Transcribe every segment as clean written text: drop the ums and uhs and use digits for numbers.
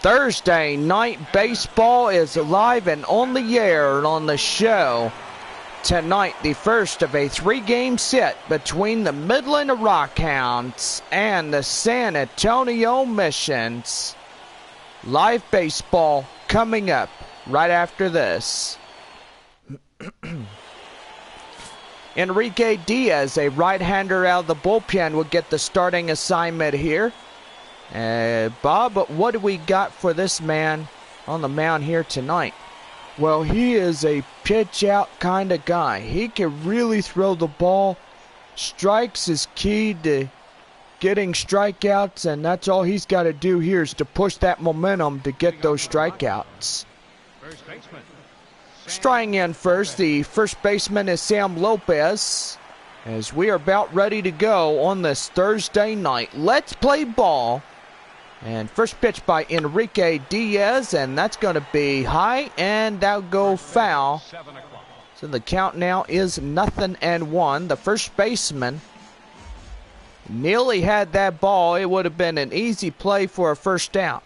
Thursday night baseball is live and on the air on the show. Tonight, the first of a three-game set between the Midland Rockhounds and the San Antonio Missions. Live baseball coming up right after this. Enrique Diaz, a right-hander out of the bullpen, will get the starting assignment here. Bob, what do we got for this man on the mound here tonight? Well, he is a pitch-out kind of guy. He can really throw the ball. Strikes is key to getting strikeouts, and that's all he's got to do here is to push that momentum to get those strikeouts. Striding in first, the first baseman is Sam Lopez, as we are about ready to go on this Thursday night. Let's play ball. And first pitch by Enrique Diaz, and that's going to be high, and that'll go foul. So the count now is 0-1. The first baseman nearly had that ball. It would have been an easy play for a first out.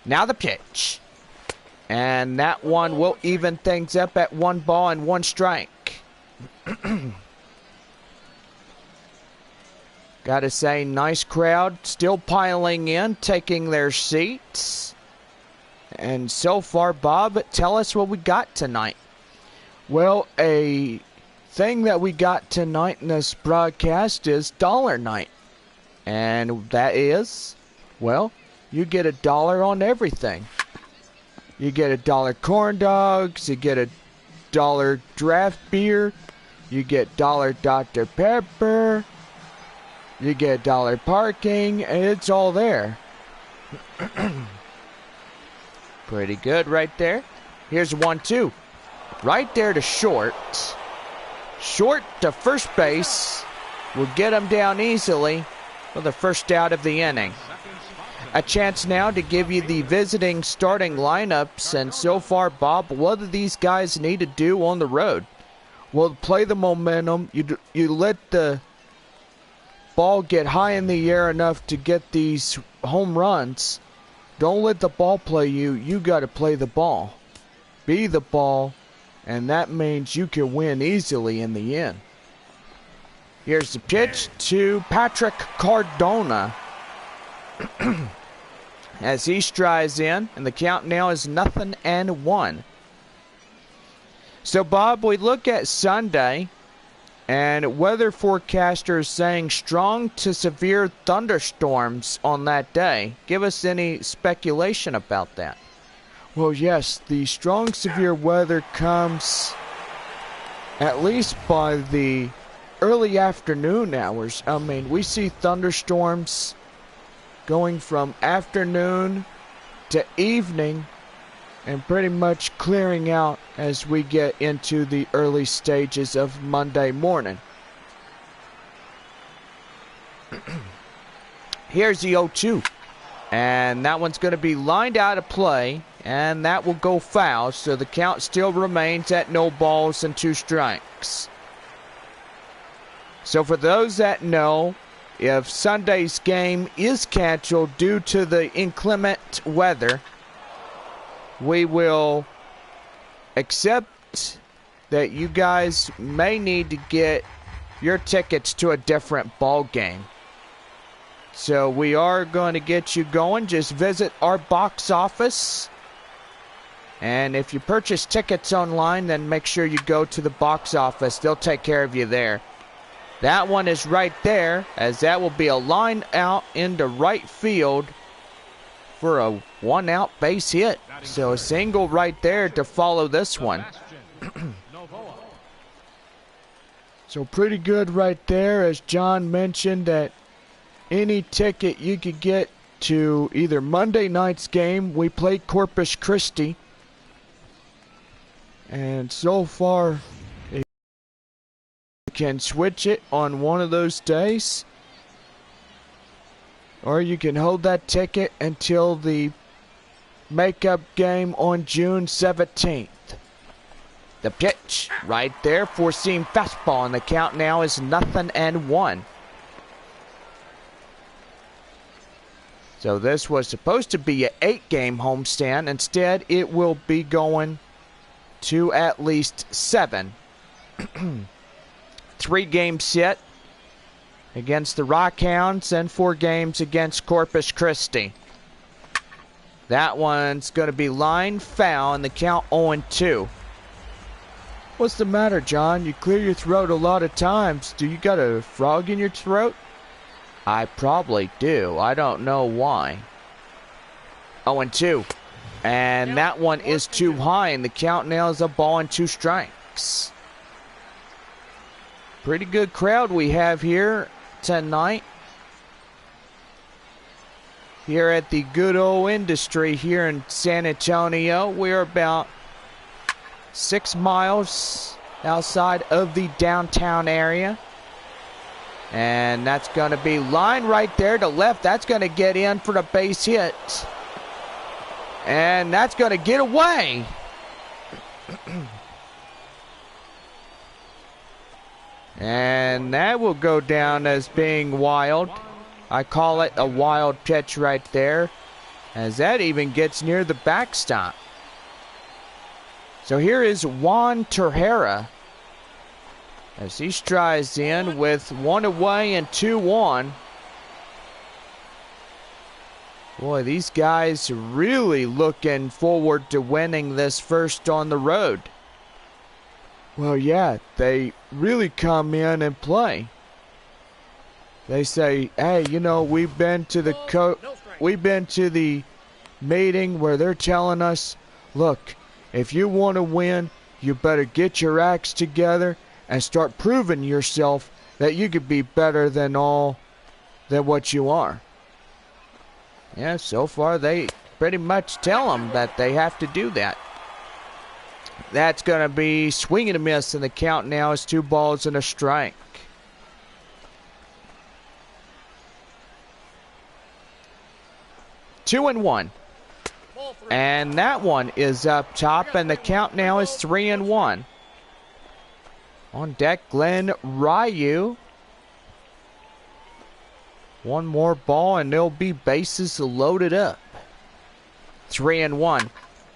Now the pitch. And that one will even things up at 1 ball and 1 strike. Gotta say, nice crowd still piling in, taking their seats. And so far, Bob, tell us what we got tonight. Well, a thing that we got tonight in this broadcast is Dollar Night. And that is, well, you get $1 on everything. You get $1 corn dogs, you get $1 draft beer, you get $1 Dr. Pepper, you get $1 parking, and it's all there. Pretty good right there. Here's 1-2. Right there to short. Short to first base. Will get him down easily for the first out of the inning. A chance now to give you the visiting starting lineups. And so far, Bob, what do these guys need to do on the road? Well, play the momentum. You let the ball get high in the air enough to get these home runs. Don't let the ball play you. You got to play the ball. Be the ball, and that means you can win easily in the end. Here's the pitch to Patrick Cardona. As he strides in, and the count now is 0-1. So, Bob, we look at Sunday, and weather forecasters saying strong to severe thunderstorms on that day. Give us any speculation about that. Well, yes, the strong severe weather comes at least by the early afternoon hours. I mean, we see thunderstorms going from afternoon to evening and pretty much clearing out as we get into the early stages of Monday morning. Here's the 0-2. And that one's going to be lined out of play, and that will go foul, so the count still remains at 0 balls and 2 strikes. So for those that know, if Sunday's game is canceled due to the inclement weather, we will accept that you guys may need to get your tickets to a different ball game. So we are going to get you going. Just visit our box office. And if you purchase tickets online, then make sure you go to the box office. They'll take care of you there. That one is right there, as that will be a line out into right field for a 1-out base hit. So a single right there to follow this one. So pretty good right there, as John mentioned, that any ticket you could get to either Monday night's game. We played Corpus Christi, and so far you can switch it on one of those days, or you can hold that ticket until the makeup game on June 17th. The pitch right there, four-seam fastball, and the count now is 0-1. So this was supposed to be an 8-game homestand. Instead, it will be going to at least 7. 3-game set against the Rockhounds and 4 games against Corpus Christi. That one's going to be line foul and the count 0-2. What's the matter, John? You clear your throat a lot of times. Do you got a frog in your throat? I probably do. I don't know why. 0-2. And that one is too high, and the count now is a ball and 2 strikes. Pretty good crowd we have here tonight. Here at the Good Old Industry here in San Antonio. We're about 6 miles outside of the downtown area. And that's going to be line right there to left. That's going to get in for the base hit. And that's going to get away. And that will go down as being wild. I call it a wild pitch right there, as that even gets near the backstop. So here is Juan Torreira as he strides in with 1 away and 2 on. Boy, these guys really looking forward to winning this first on the road. Well, yeah, they really come in and play. They say, hey, you know, we've been to the meeting where they're telling us, look, if you want to win, you better get your acts together and start proving yourself that you could be better than what you are. Yeah, so far they pretty much tell them that they have to do that. That's going to be swing and a miss, and the count now is 2 balls and a strike. Two and 1. And that one is up top, and the count now is 3-1. On deck, Glenn Ryu. 1 more ball, and there'll be bases loaded up. 3-1.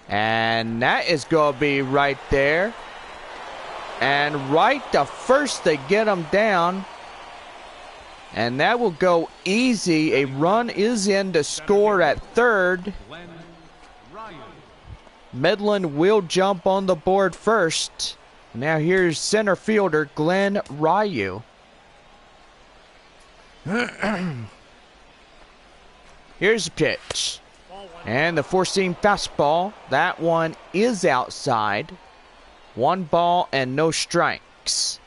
And that is going to be right there. And right to first, they get them down. And that will go easy. A run is in to score at third. Midland will jump on the board first. Now here's center fielder Glenn Ryu. Here's the pitch. And the four-seam fastball. That one is outside. 1 ball and no strikes.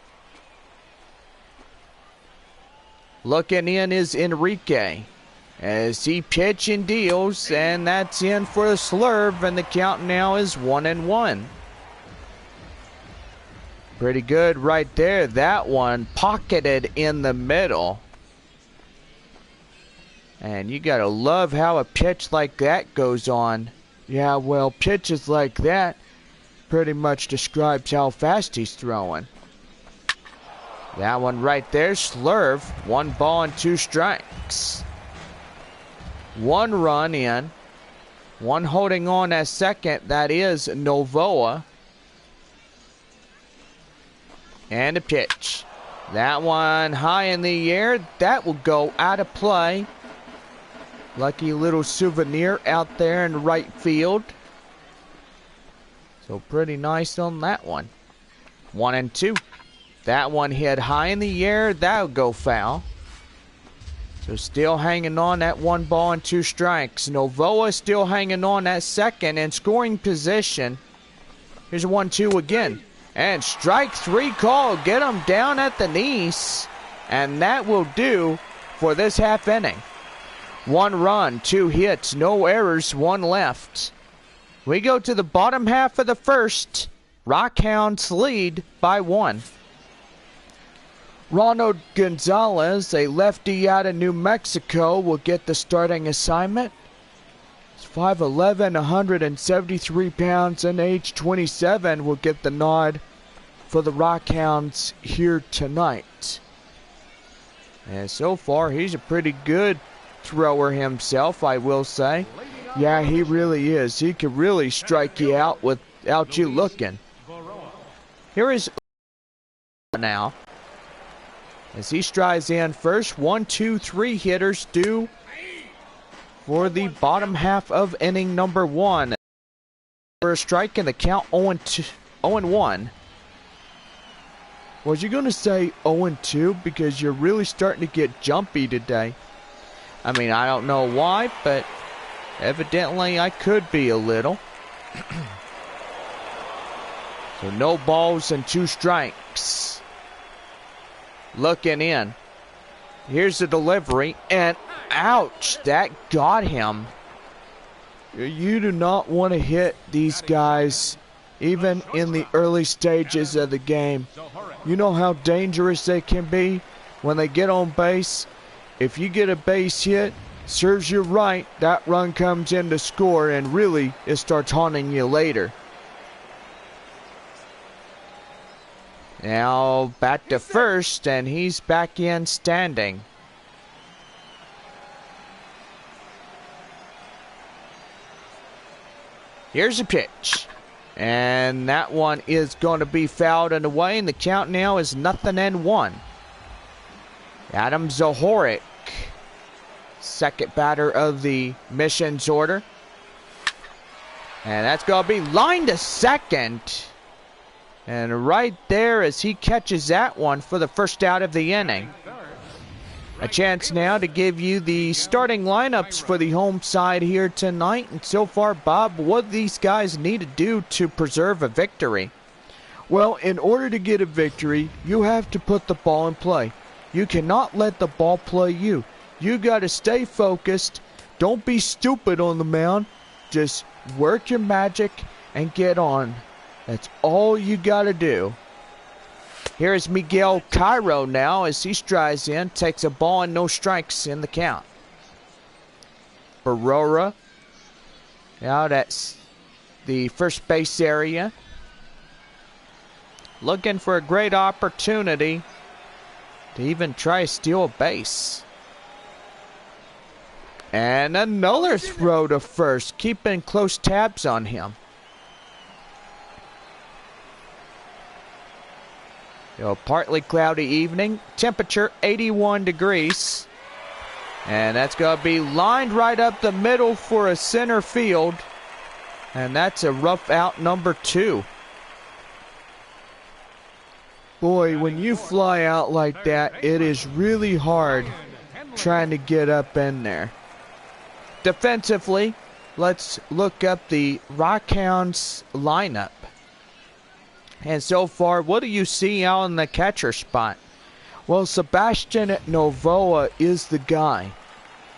Looking in is Enrique as he pitch and deals, and that's in for a slurve, and the count now is 1-1. Pretty good right there. That one pocketed in the middle. And you gotta love how a pitch like that goes on. Yeah, well, pitches like that pretty much describes how fast he's throwing. That one right there, slurve. 1 ball and 2 strikes. 1 run in. 1 holding on at second. That is Novoa. And a pitch. That one high in the air. That will go out of play. Lucky little souvenir out there in right field. So pretty nice on that one. 1-2. That one hit high in the air. That'll go foul. So still hanging on at 1 ball and 2 strikes. Novoa still hanging on at second in scoring position. Here's a 1-2 again. And strike 3 call. Get him down at the knees. And that will do for this half inning. 1 run, 2 hits, no errors, 1 left. We go to the bottom half of the first. Rockhounds lead by 1. Ronald Gonzalez, a lefty out of New Mexico, will get the starting assignment. He's 5'11", 173 pounds, and age 27 will get the nod for the Rockhounds here tonight. And so far, he's a pretty good thrower himself, I will say. Yeah, he really is. He can really strike you out without you looking. Here is now. As he strides in first, 1, 2, 3 hitters due for the bottom half of inning number 1. For a strike in the count 0-1. Was you going to say 0-2? Because you're really starting to get jumpy today. I mean, I don't know why, but evidently I could be a little. So no balls and 2 strikes. Looking in. Here's the delivery, and ouch, that got him. You do not want to hit these guys even in the early stages of the game. You know how dangerous they can be when they get on base. If you get a base hit, serves you right, that run comes in to score, and really it starts haunting you later. Now back to first, and he's back in standing. Here's a pitch. And that one is going to be fouled and away, and the count now is 0-1. Adam Zohoric, second batter of the missions order. And that's going to be lined to second. And right there as he catches that one for the first out of the inning. A chance now to give you the starting lineups for the home side here tonight. And so far, Bob, what do these guys need to do to preserve a victory? Well, in order to get a victory, you have to put the ball in play. You cannot let the ball play you. You got to stay focused. Don't be stupid on the mound. Just work your magic and get on. That's all you got to do. Here's Miguel Cairo now as he strides in, takes a ball and no strikes in the count. Barora out at the first base area. Looking for a great opportunity to even try to steal a base. And another throw to first, keeping close tabs on him. Partly cloudy evening, temperature 81 degrees. And that's going to be lined right up the middle for a center field. And that's a rough out number 2. Boy, when you fly out like that, it is really hard trying to get up in there. Defensively, let's look up the Rockhounds lineup. And so far, what do you see out in the catcher spot? Well, Sebastian Novoa is the guy.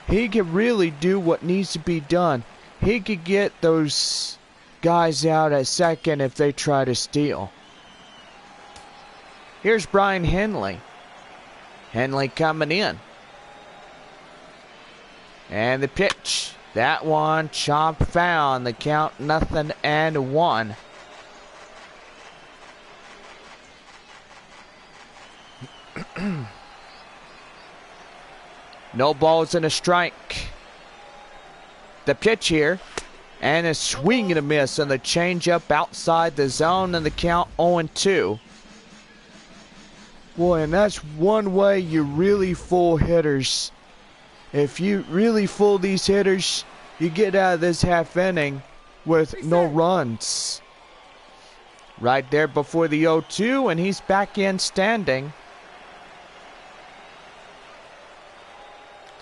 He can really do what needs to be done. He could get those guys out at second if they try to steal. Here's Brian Henley. Henley coming in. And the pitch. That one chopped foul. The count 0-1. No balls and a strike. The pitch here. And a swing and a miss on the changeup outside the zone, and the count 0-2. Boy, and that's one way you really fool hitters. If you really fool these hitters, you get out of this half inning with no runs. Right there before the 0-2, and he's back in standing.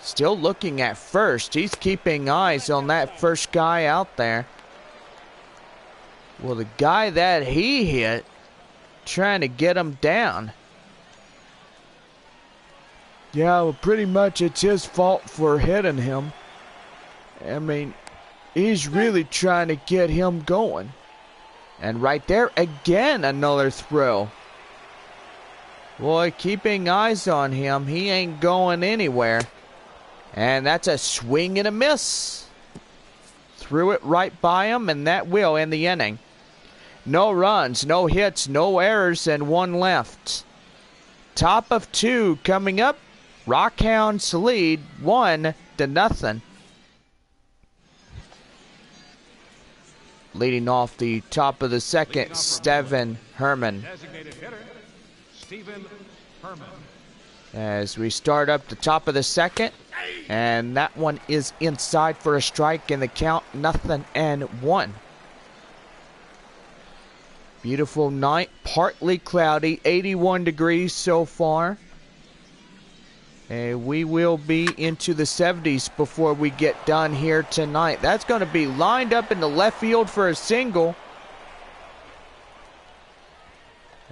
Still looking at first. He's keeping eyes on that first guy out there. Well, the guy that he hit, trying to get him down. Yeah, well, pretty much it's his fault for hitting him. I mean, he's really trying to get him going. And right there, again, another throw. Boy, keeping eyes on him. He ain't going anywhere. And that's a swing and a miss. Threw it right by him, and that will end the inning. No runs, no hits, no errors, and one left. Top of 2 coming up. Rockhounds lead 1-0. 5-0. Leading off the top of the second, Steven Herman. As we start up the top of the second, and that one is inside for a strike, and the count 0-1. Beautiful night, partly cloudy, 81 degrees so far. And we will be into the 70s before we get done here tonight. That's going to be lined up in the left field for a single.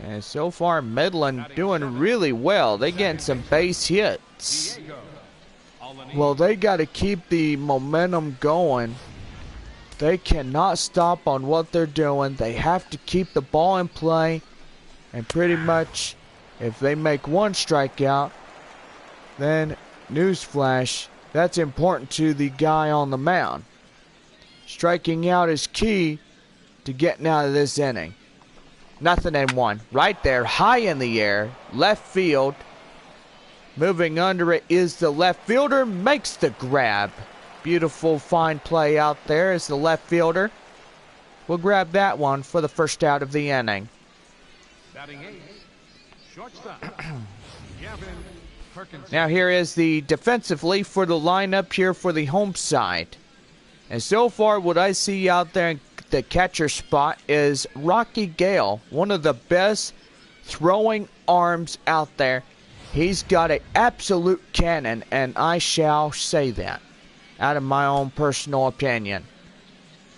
And so far, Midland doing really well. They getting some base hits. Well, they got to keep the momentum going. They cannot stop on what they're doing. They have to keep the ball in play. And pretty much, if they make one strikeout, then, newsflash, that's important to the guy on the mound. Striking out is key to getting out of this inning. 0-1. Right there, high in the air, left field. Moving under it is the left fielder, makes the grab. Beautiful, fine play out there as the left fielder will grab that one for the first out of the inning. Batting eighth, shortstop, Now here is the defensively for the lineup here for the home side. And so far what I see out there in the catcher spot is Rocky Gale, one of the best throwing arms out there. He's got an absolute cannon, and I shall say that out of my own personal opinion.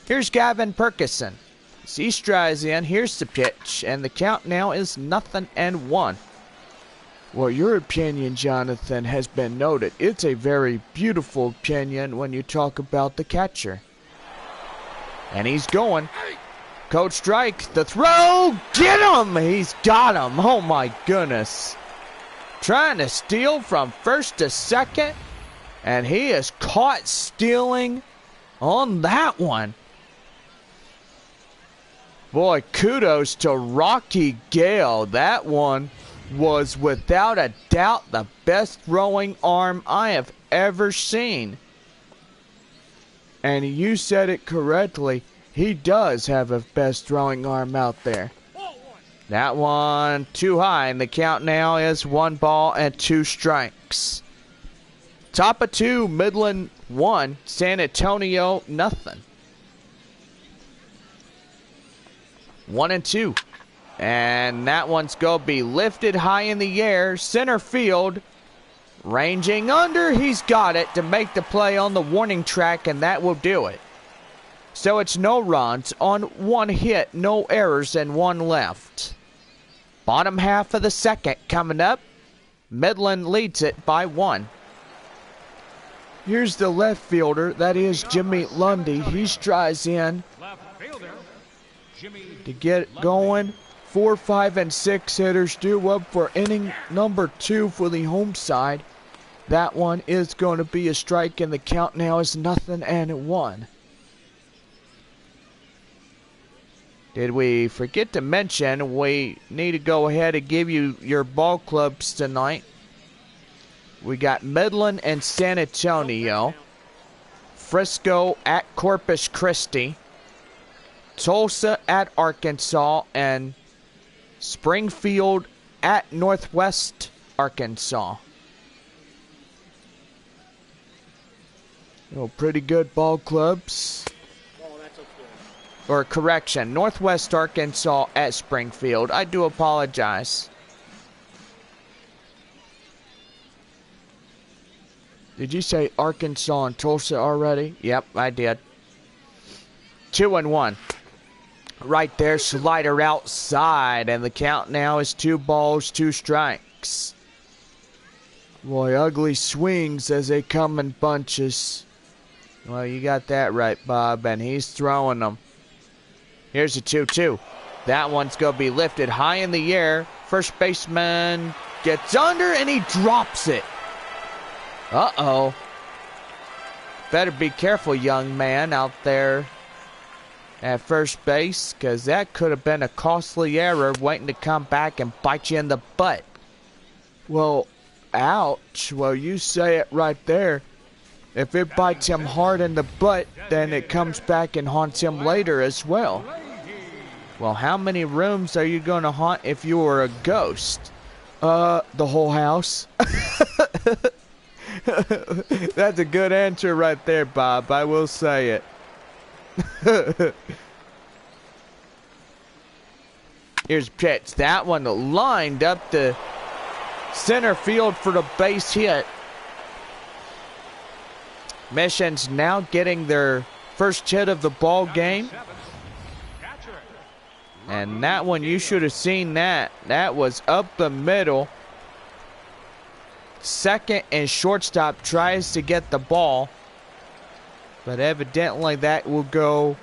Here's Gavin Perkison. As he strides in, here's the pitch, and the count now is 0-1. Well, your opinion, Jonathan, has been noted. It's a very beautiful opinion when you talk about the catcher. And he's going. Coach Strike, the throw, get him! He's got him, oh my goodness. Trying to steal from first to second, and he is caught stealing on that one. Boy, kudos to Rocky Gale. That one was without a doubt the best throwing arm I have ever seen. And you said it correctly. He does have a best throwing arm out there. That one too high, and the count now is 1-2 strikes. Top of 2, Midland 1, San Antonio 0. 1-2. And that one's going to be lifted high in the air. Center field. Ranging under. He's got it to make the play on the warning track, and that will do it. So it's no runs on 1 hit, no errors, and 1 left. Bottom half of the second coming up. Midland leads it by 1. Here's the left fielder. That is Jimmy Lundy. He strides in to get going. 4, 5, and 6 hitters due up for inning number 2 for the home side. That one is going to be a strike, and the count now is 0-1. Did we forget to mention we need to go ahead and give you your ball clubs tonight? We got Midland and San Antonio, Frisco at Corpus Christi, Tulsa at Arkansas, and Springfield at Northwest Arkansas. Oh, pretty good ball clubs. Or correction, Northwest Arkansas at Springfield. I do apologize. Did you say Arkansas and Tulsa already? Yep, I did. 2-1. Right there, slider outside, and the count now is 2-2 strikes. Boy, ugly swings as they come in bunches. Well, you got that right, Bob, and he's throwing them. Here's a 2-2. That one's going to be lifted high in the air. First baseman gets under, and he drops it. Uh-oh. Better be careful, young man, out there at first base, because that could have been a costly error waiting to come back and bite you in the butt. Well, ouch. Well, you say it right there. If it bites him hard in the butt, then it comes back and haunts him later as well. Well, how many rooms are you going to haunt if you were a ghost? The whole house. That's a good answer right there, Bob. I will say it. Here's pitch. That one lined up the center field for the base hit. Mission's now getting their first hit of the ball game. And that one, you should have seen that. That was up the middle. Second and shortstop tries to get the ball. But evidently that will go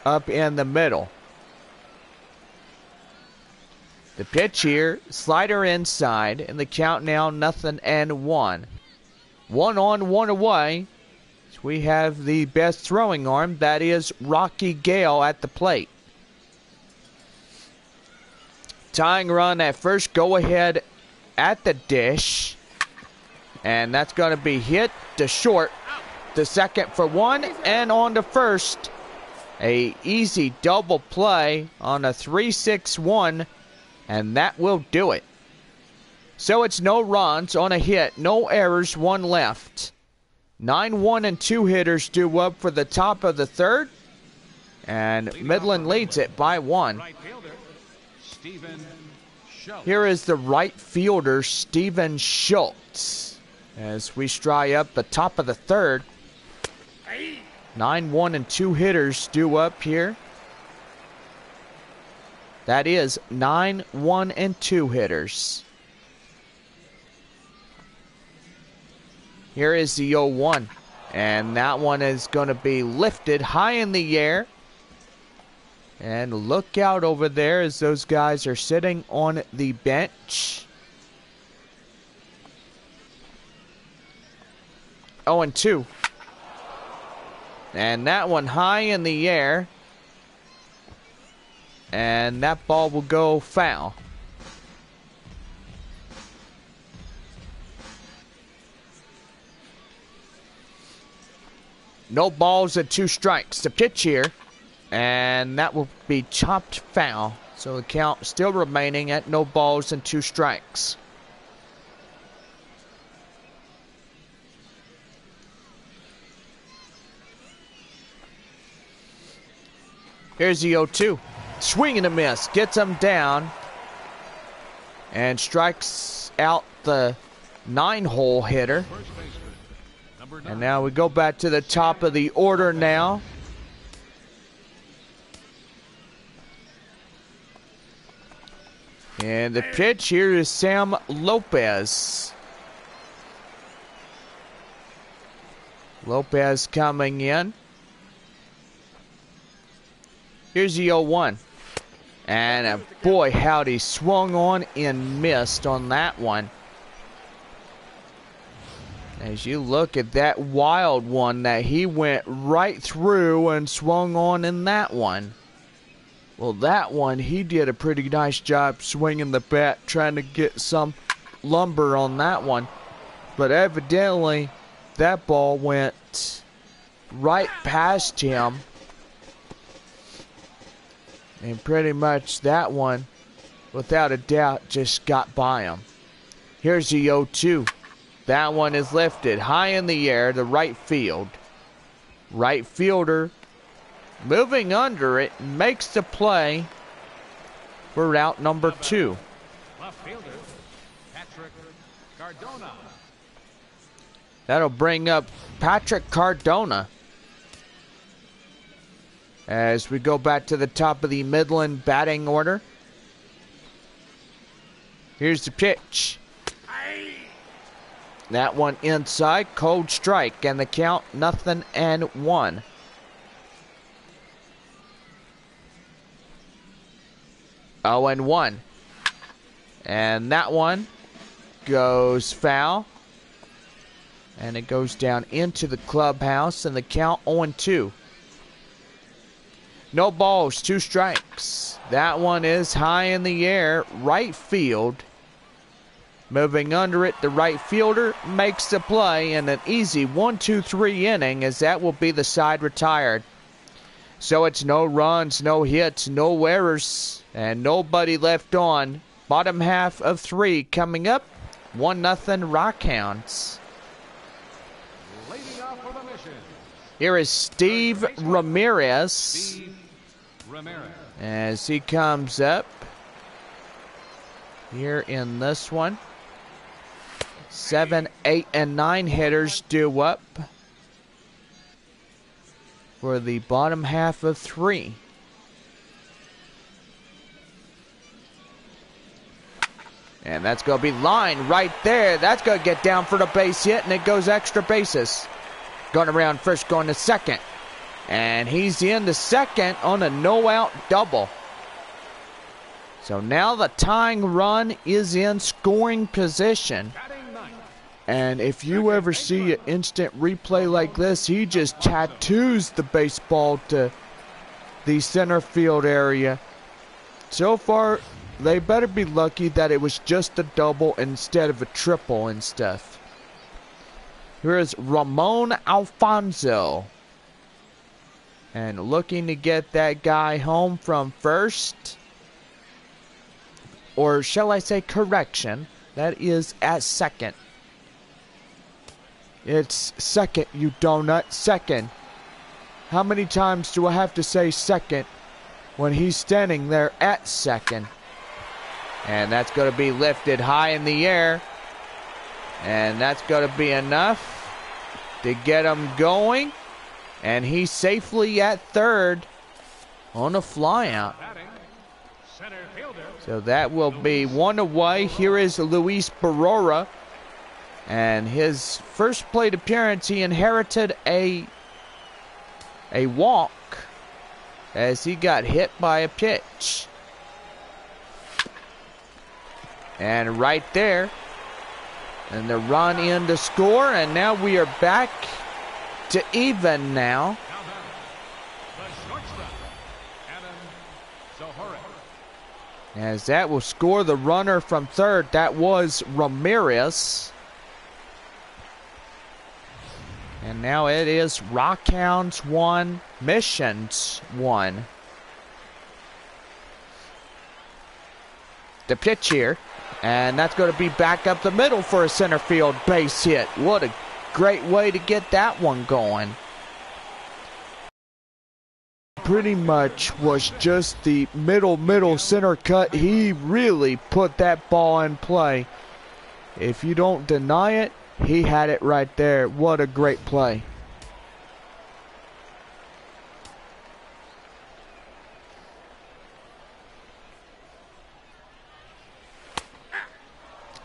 up in the middle. The pitch here, slider inside, and the count now 0-1. 1 on, 1 away. So we have the best throwing arm, that is Rocky Gale at the plate. Tying run at first, go ahead at the dish. And that's going to be hit to short. The second for 1 and on to first. A easy double play on a 3-6-1. And that will do it. So it's no runs on a hit, no errors, 1 left. 9-1 and 2 hitters due up for the top of the third. And Midland leads it by 1. Here is the right fielder, Steven Schultz. As we stride up the top of the third. 9-1 and 2 hitters due up here. That is 9-1 and 2 hitters. Here is the 0-1. And that one is going to be lifted high in the air. And look out over there as those guys are sitting on the bench. 0-2. And that one high in the air. And that ball will go foul. No balls and 2 strikes. The pitch here. And that will be chopped foul. So the count still remaining at no balls and 2 strikes. Here's the 0-2. Swing and a miss. Gets him down. And strikes out the 9-hole hitter. And now we go back to the top of the order now. And the pitch here is Sam Lopez. Lopez coming in. Here's the 0-1. And boy, howdy, swung on and missed on that one. As you look at that wild one that he went right through and swung on in that one. Well, that one, he did a pretty nice job swinging the bat, trying to get some lumber on that one. But evidently, that ball went right past him. And pretty much that one, without a doubt, just got by him. Here's the 0-2. That one is lifted high in the air to right field. Right fielder moving under it, makes the play for route number 2. Left fielder, Patrick Cardona. That'll bring up Patrick Cardona. As we go back to the top of the Midland batting order. Here's the pitch. That one inside, cold strike, and the count 0-1. Oh, and 1. And that one goes foul. And it goes down into the clubhouse, and the count 0-2. No balls, 2 strikes. That one is high in the air, right field. Moving under it, the right fielder makes the play, and an easy 1-2-3 inning, as that will be the side retired. So it's no runs, no hits, no errors, and nobody left on. Bottom half of 3 coming up. 1-0 Rockhounds. Leading off for the mission, Here is Steve Ramirez Steve Ramirez. as he comes up here in this one. 7, 8, and 9 hitters due up for the bottom half of 3. And that's going to be line right there. That's going to get down for the base hit, and it goes extra bases. Going around first, going to second. And he's in the second on a no-out double. So now the tying run is in scoring position. And if you ever see an instant replay like this, he just tattoos the baseball to the center field area. So far, they better be lucky that it was just a double instead of a triple and stuff. Here is Ramon Alfonso. And looking to get that guy home from first. Or shall I say correction, that is at second. It's second, you donut, second. How many times do I have to say second when he's standing there at second? And that's going to be lifted high in the air. And that's going to be enough to get him going. And he's safely at third on a flyout. Center fielder. So that will be 1 away. Here is Luis Barrora. And his first plate appearance, he inherited a walk as he got hit by a pitch. And right there, and the run in to score, and now we are back to even now. The shortstop, Zohore. As that will score the runner from third. That was Ramirez. And now it is Rockhounds 1, Missions 1. The pitch here. And that's going to be back up the middle for a center field base hit. What a great way to get that one going. Pretty much was just the middle center cut. He really put that ball in play. If you don't deny it, he had it right there. What a great play.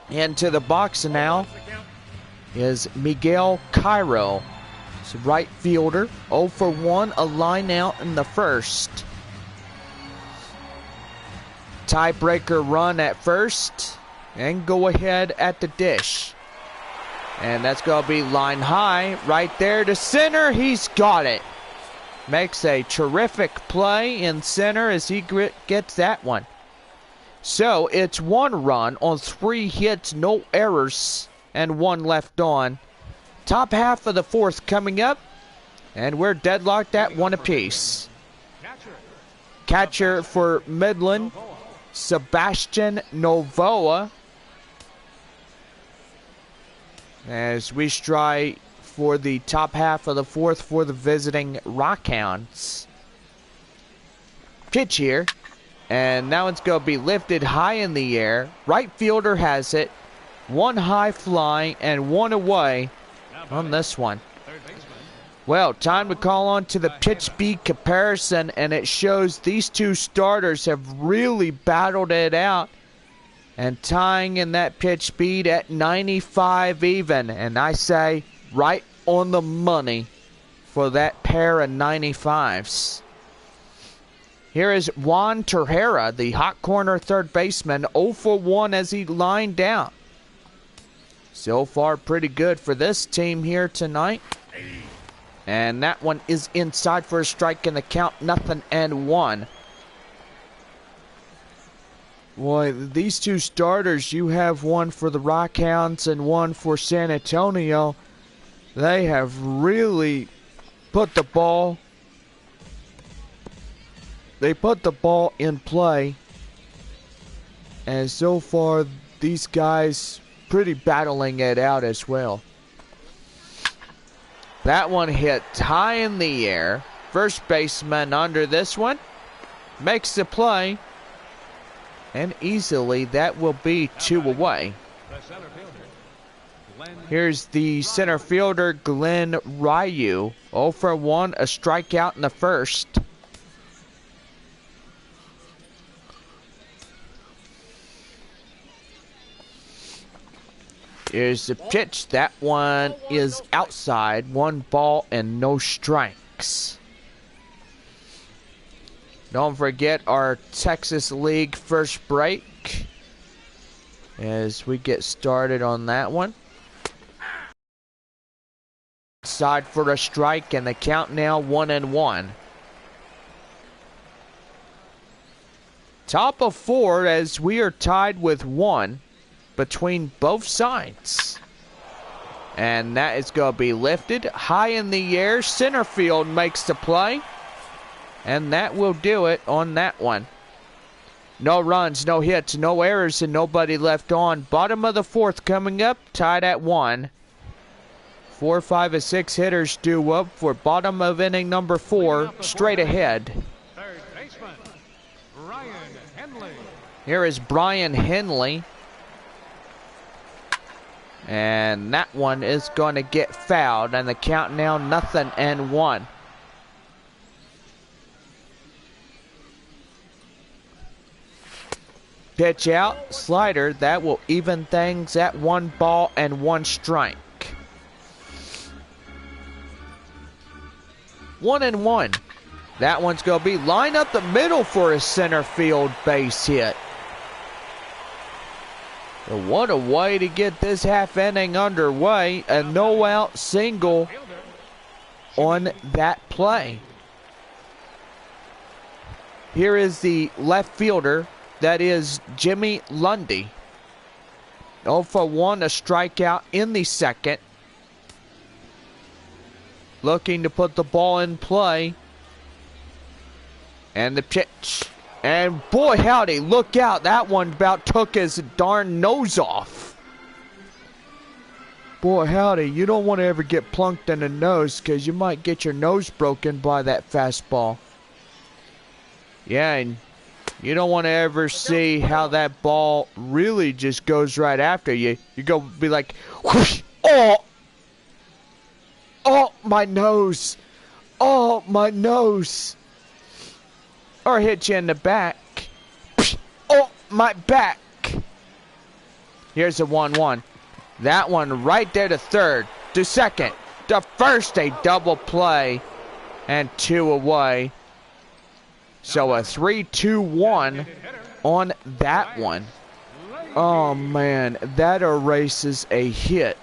Into the box now is Miguel Cairo. It's a right fielder. 0 for 1, a line out in the first. Tiebreaker run at first. And go ahead at the dish. And that's going to be line high right there to center. He's got it. Makes a terrific play in center as he gets that one. So it's 1 run on 3 hits, no errors, and 1 left on. Top half of the 4th coming up, and we're deadlocked at 1 apiece. Catcher for Midland, Sebastian Novoa. As we strike for the top half of the 4th for the visiting Rockhounds. Pitch here. And now it's going to be lifted high in the air. Right fielder has it. 1 high fly and 1 away on this one. Well, time to call on to the pitch speed comparison, and it shows these two starters have really battled it out and tying in that pitch speed at 95 even. And I say right on the money for that pair of 95s. Here is Juan Torreira, the hot corner third baseman, 0 for 1 as he lined down. So far, pretty good for this team here tonight. And that one is inside for a strike in the count, 0-1. Boy, these two starters, you have one for the Rockhounds and one for San Antonio. They have really put the ball in play. And so far, these guys pretty battling it out as well. That one hit high in the air. First baseman under this one. Makes the play. And easily that will be 2 away. Here's the center fielder, Glenn Ryu. 0 for 1, a strikeout in the first. Here's the pitch. That one is outside. 1 ball and no strikes. Don't forget our Texas League first break as we get started on that one. Side for a strike and the count now 1-1. Top of 4 as we are tied with 1 between both sides. And that is going to be lifted high in the air. Center field makes the play. And that will do it on that one. No runs, no hits, no errors, and nobody left on. Bottom of the 4th coming up, tied at 1. 4, 5, and 6 hitters due up for bottom of inning number 4, straight ahead. Third baseman, Brian Henley. Here is Brian Henley. And that one is going to get fouled, and the count now 0-1. Pitch out, slider, that will even things at 1 ball and 1 strike. 1-1. That one's going to be lined up the middle for a center field base hit. But what a way to get this half inning underway. A no out single on that play. Here is the left fielder. That is Jimmy Lundy. 0 for 1, a strikeout in the second. Looking to put the ball in play. And the pitch. And boy howdy, look out. That one about took his darn nose off. Boy howdy, you don't want to ever get plunked in the nose because you might get your nose broken by that fastball. Yeah, and you don't want to ever see how that ball really just goes right after you. You go be like, whoosh, oh, my nose. Oh, my nose. Or hit you in the back. Oh, my back. Here's a 1-1. That one right there to third, to second, to first, a double play, and 2 away. So a 3-2-1 on that one. Oh man, that erases a hit.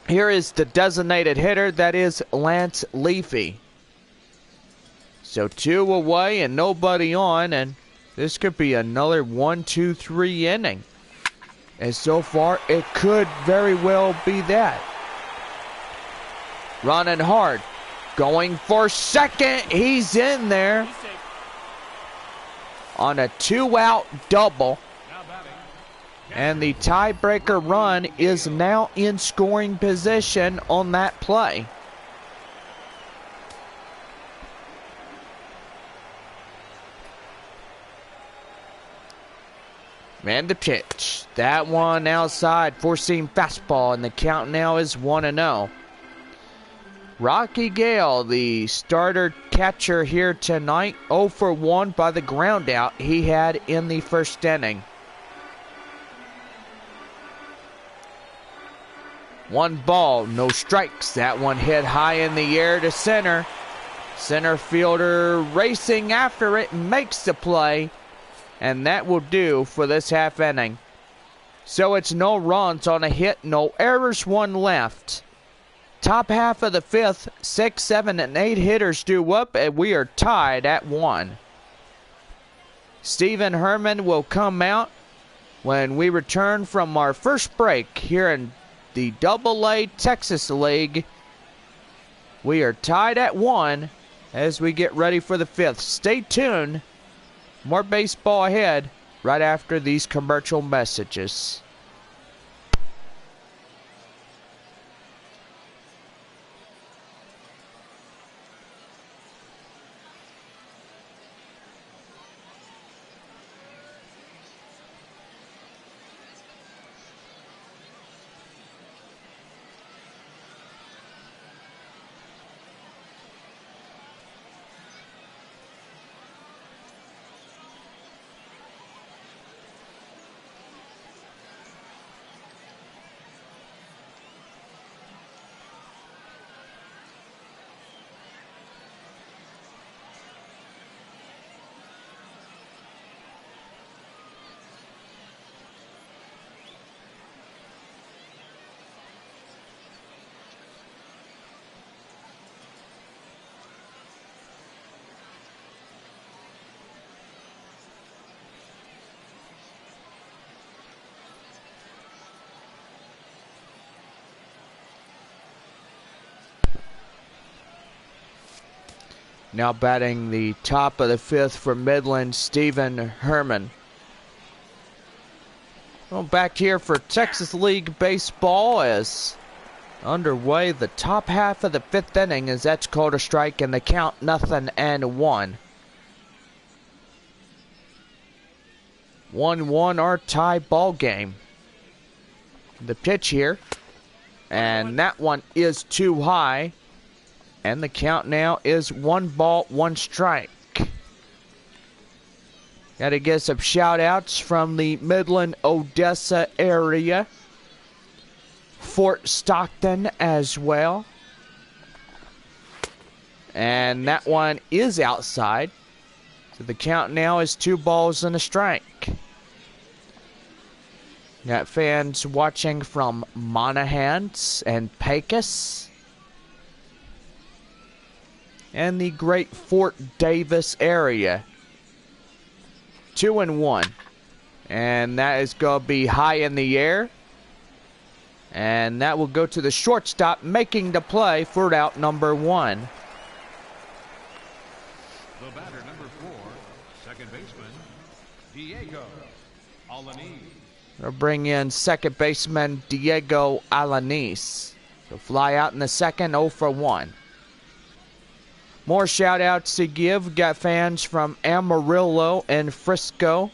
Here is the designated hitter, that is Lance Leafy. So 2 away and nobody on, and this could be another 1-2-3 inning. And so far, it could very well be that. Running hard. Going for second. He's in there. On a 2-out double. And the tiebreaker run is now in scoring position on that play. And the pitch. That one outside. Four-seam fastball. And the count now is 1-0. Rocky Gale, the starter catcher here tonight, 0 for 1 by the ground out he had in the first inning. 1 ball, no strikes. That one hit high in the air to center. Center fielder racing after it, makes the play, and that will do for this half inning. So it's no runs on a hit, no errors, 1 left. Top half of the fifth, 6, 7, and 8 hitters due up, and we are tied at 1. Stephen Herman will come out when we return from our first break here in the AA Texas League. We are tied at 1 as we get ready for the fifth. Stay tuned. More baseball ahead right after these commercial messages. Now batting the top of the fifth for Midland, Stephen Herman. Well, back here for Texas League Baseball is underway. The top half of the fifth inning as that's called a strike and the count 0-1. 1-1 our tie ball game. The pitch here, and that one is too high. And the count now is 1 ball, 1 strike. Got to get some shout outs from the Midland, Odessa area. Fort Stockton as well. And that one is outside. So the count now is 2 balls and a strike. Got fans watching from Monahans and Pecos. And the great Fort Davis area. 2-1. And that is going to be high in the air. And that will go to the shortstop, making the play for out number 1. The batter, number 4, second baseman, Diego Alanis. They'll bring in second baseman Diego Alanis. So fly out in the second, 0-1. More shout-outs to give. Got fans from Amarillo and Frisco.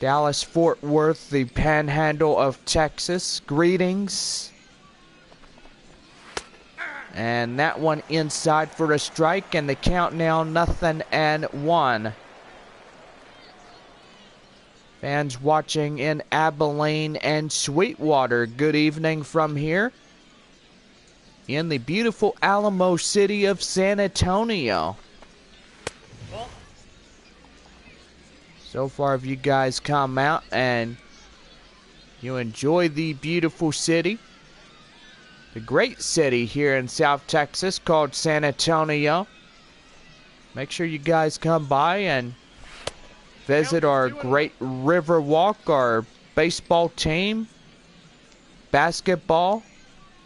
Dallas, Fort Worth, the panhandle of Texas. Greetings. And that one inside for a strike, and the count now 0-1. Fans watching in Abilene and Sweetwater, good evening from here in the beautiful Alamo City of San Antonio. So far, if you guys come out and you enjoy the beautiful city, the great city here in South Texas called San Antonio, make sure you guys come by and visit our great river walk, our baseball team, basketball.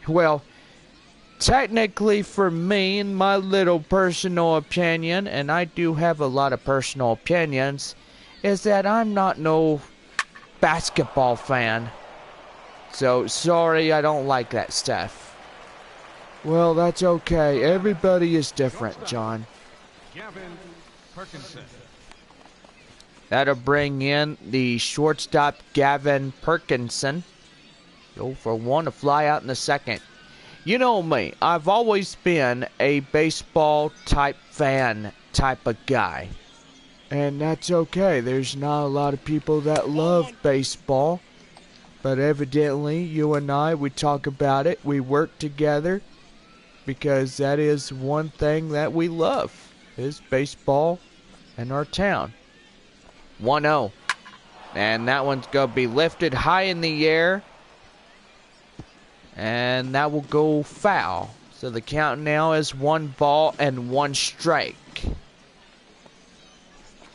Well, technically for me, in my little personal opinion, and I do have a lot of personal opinions, is that I'm not no basketball fan. So, sorry, I don't like that stuff. Well, that's okay. Everybody is different, John. Gavin Perkinson. That'll bring in the shortstop, Gavin Perkinson. 0-1 to fly out in the second. You know me, I've always been a baseball type fan type of guy. And that's okay. There's not a lot of people that love baseball. But evidently, you and I, we talk about it. We work together. Because that is one thing that we love. Is baseball in our town. 1-0. And that one's going to be lifted high in the air. And that will go foul. So the count now is 1 ball and 1 strike.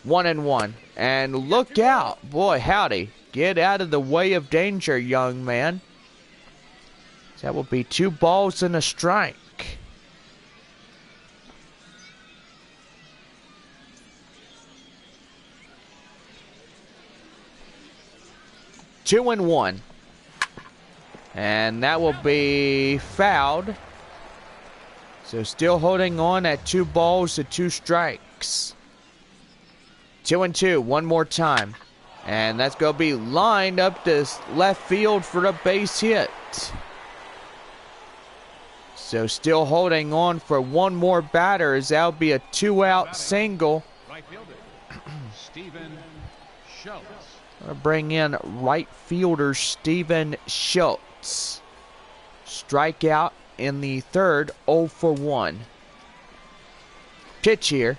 1-1. And look out. Boy, howdy. Get out of the way of danger, young man. That will be 2 balls and a strike. Two and 1. And that will be fouled. So still holding on at 2 balls and 2 strikes. 2-2, one more time. And that's going to be lined up to left field for a base hit. So still holding on for one more batter, as that'll be a 2-out single. Right fielder, Stephen Schultz. I'll bring in right fielder Stephen Schultz. Strikeout in the third, 0 for 1. Pitch here.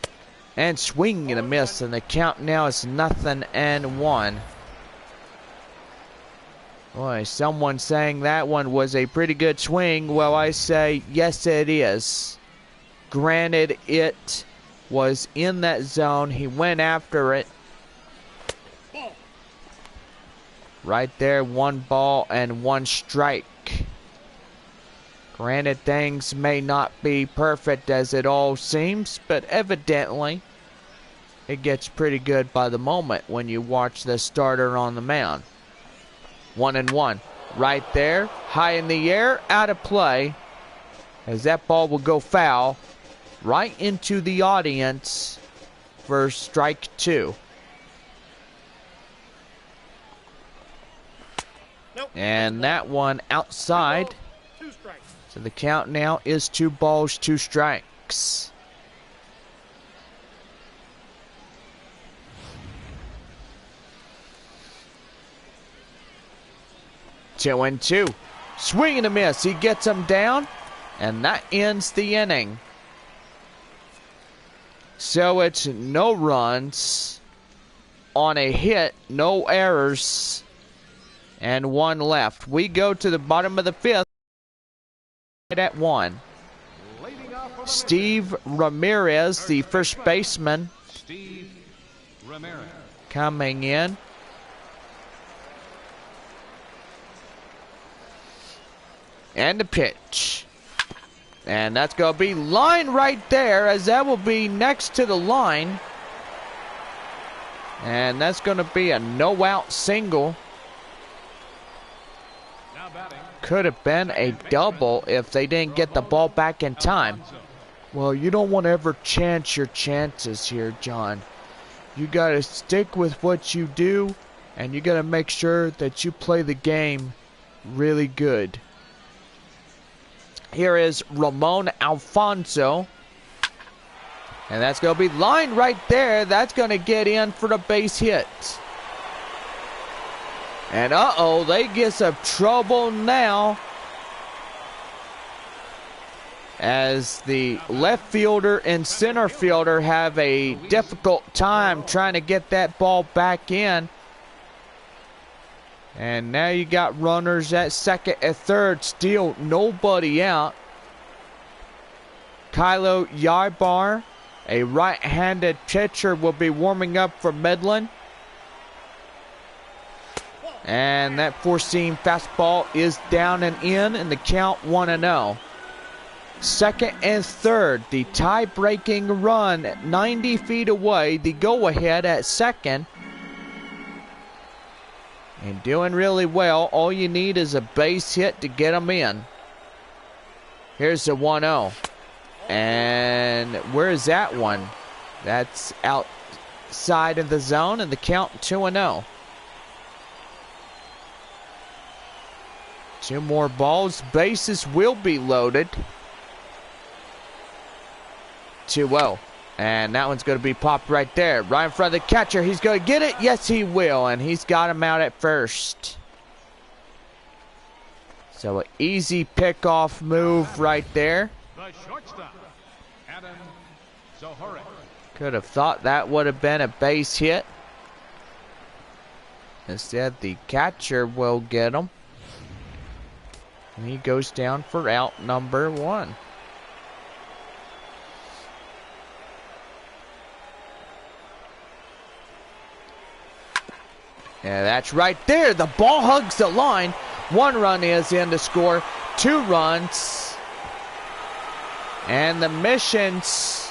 And swing and a miss, and the count now is 0-1. Boy, someone saying that one was a pretty good swing. Well, I say, yes, it is. Granted, it was in that zone. He went after it. Right there, 1 ball and 1 strike. Granted, things may not be perfect as it all seems, but evidently it gets pretty good by the moment when you watch the starter on the mound. 1-1. Right there, high in the air, out of play, as that ball will go foul right into the audience for strike 2. Nope. And that one outside. 2 strikes. So the count now is 2 balls, 2 strikes. Two and 2. Swing and a miss. He gets him down. And that ends the inning. So it's no runs on a hit, no errors, and 1 left. We go to the bottom of the 5th at 1. Steve Ramirez, the first baseman, Steve Ramirez. coming in. And the pitch. And that's going to be line right there, as that will be next to the line. And that's going to be a no-out single. Now batting, Could have been a double if they didn't get the ball back in time. Alfonso. Well, you don't want to ever chance your chances here, John. You got to stick with what you do, and you got to make sure that you play the game really good. Here is Ramon Alfonso. And that's going to be lined right there. That's going to get in for the base hit. And uh-oh, they get some trouble now, as the left fielder and center fielder have a difficult time trying to get that ball back in. And now you got runners at second and third, still nobody out. Kylo Yarbar, a right-handed pitcher, will be warming up for Midland. And that four-seam fastball is down and in, and the count 1-0. Second and third, the tie-breaking run 90 feet away, the go-ahead at second. And doing really well. All you need is a base hit to get them in. Here's the 1-0. And where is that one? That's outside of the zone, and the count 2-0. 2 more balls. Bases will be loaded. 2-0. And that one's going to be popped right there. Right in front of the catcher. He's going to get it. Yes, he will. And he's got him out at first. So an easy pickoff move right there. The shortstop, Adam Zohore. Could have thought that would have been a base hit. Instead, the catcher will get him. And he goes down for out number 1. Yeah, that's right there. The ball hugs the line. 1 run is in to score. 2 runs. And the Missions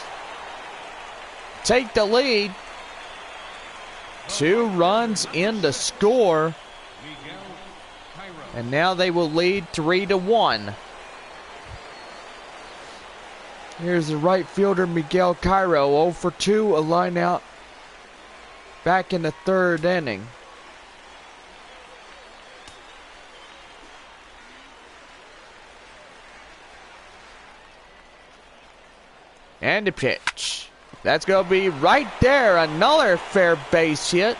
take the lead. 2 runs in to score. And now they will lead 3-1. Here's the right fielder, Miguel Cairo, 0 for 2, a line out back in the 3rd inning. And the pitch. That's going to be right there. Another fair base hit.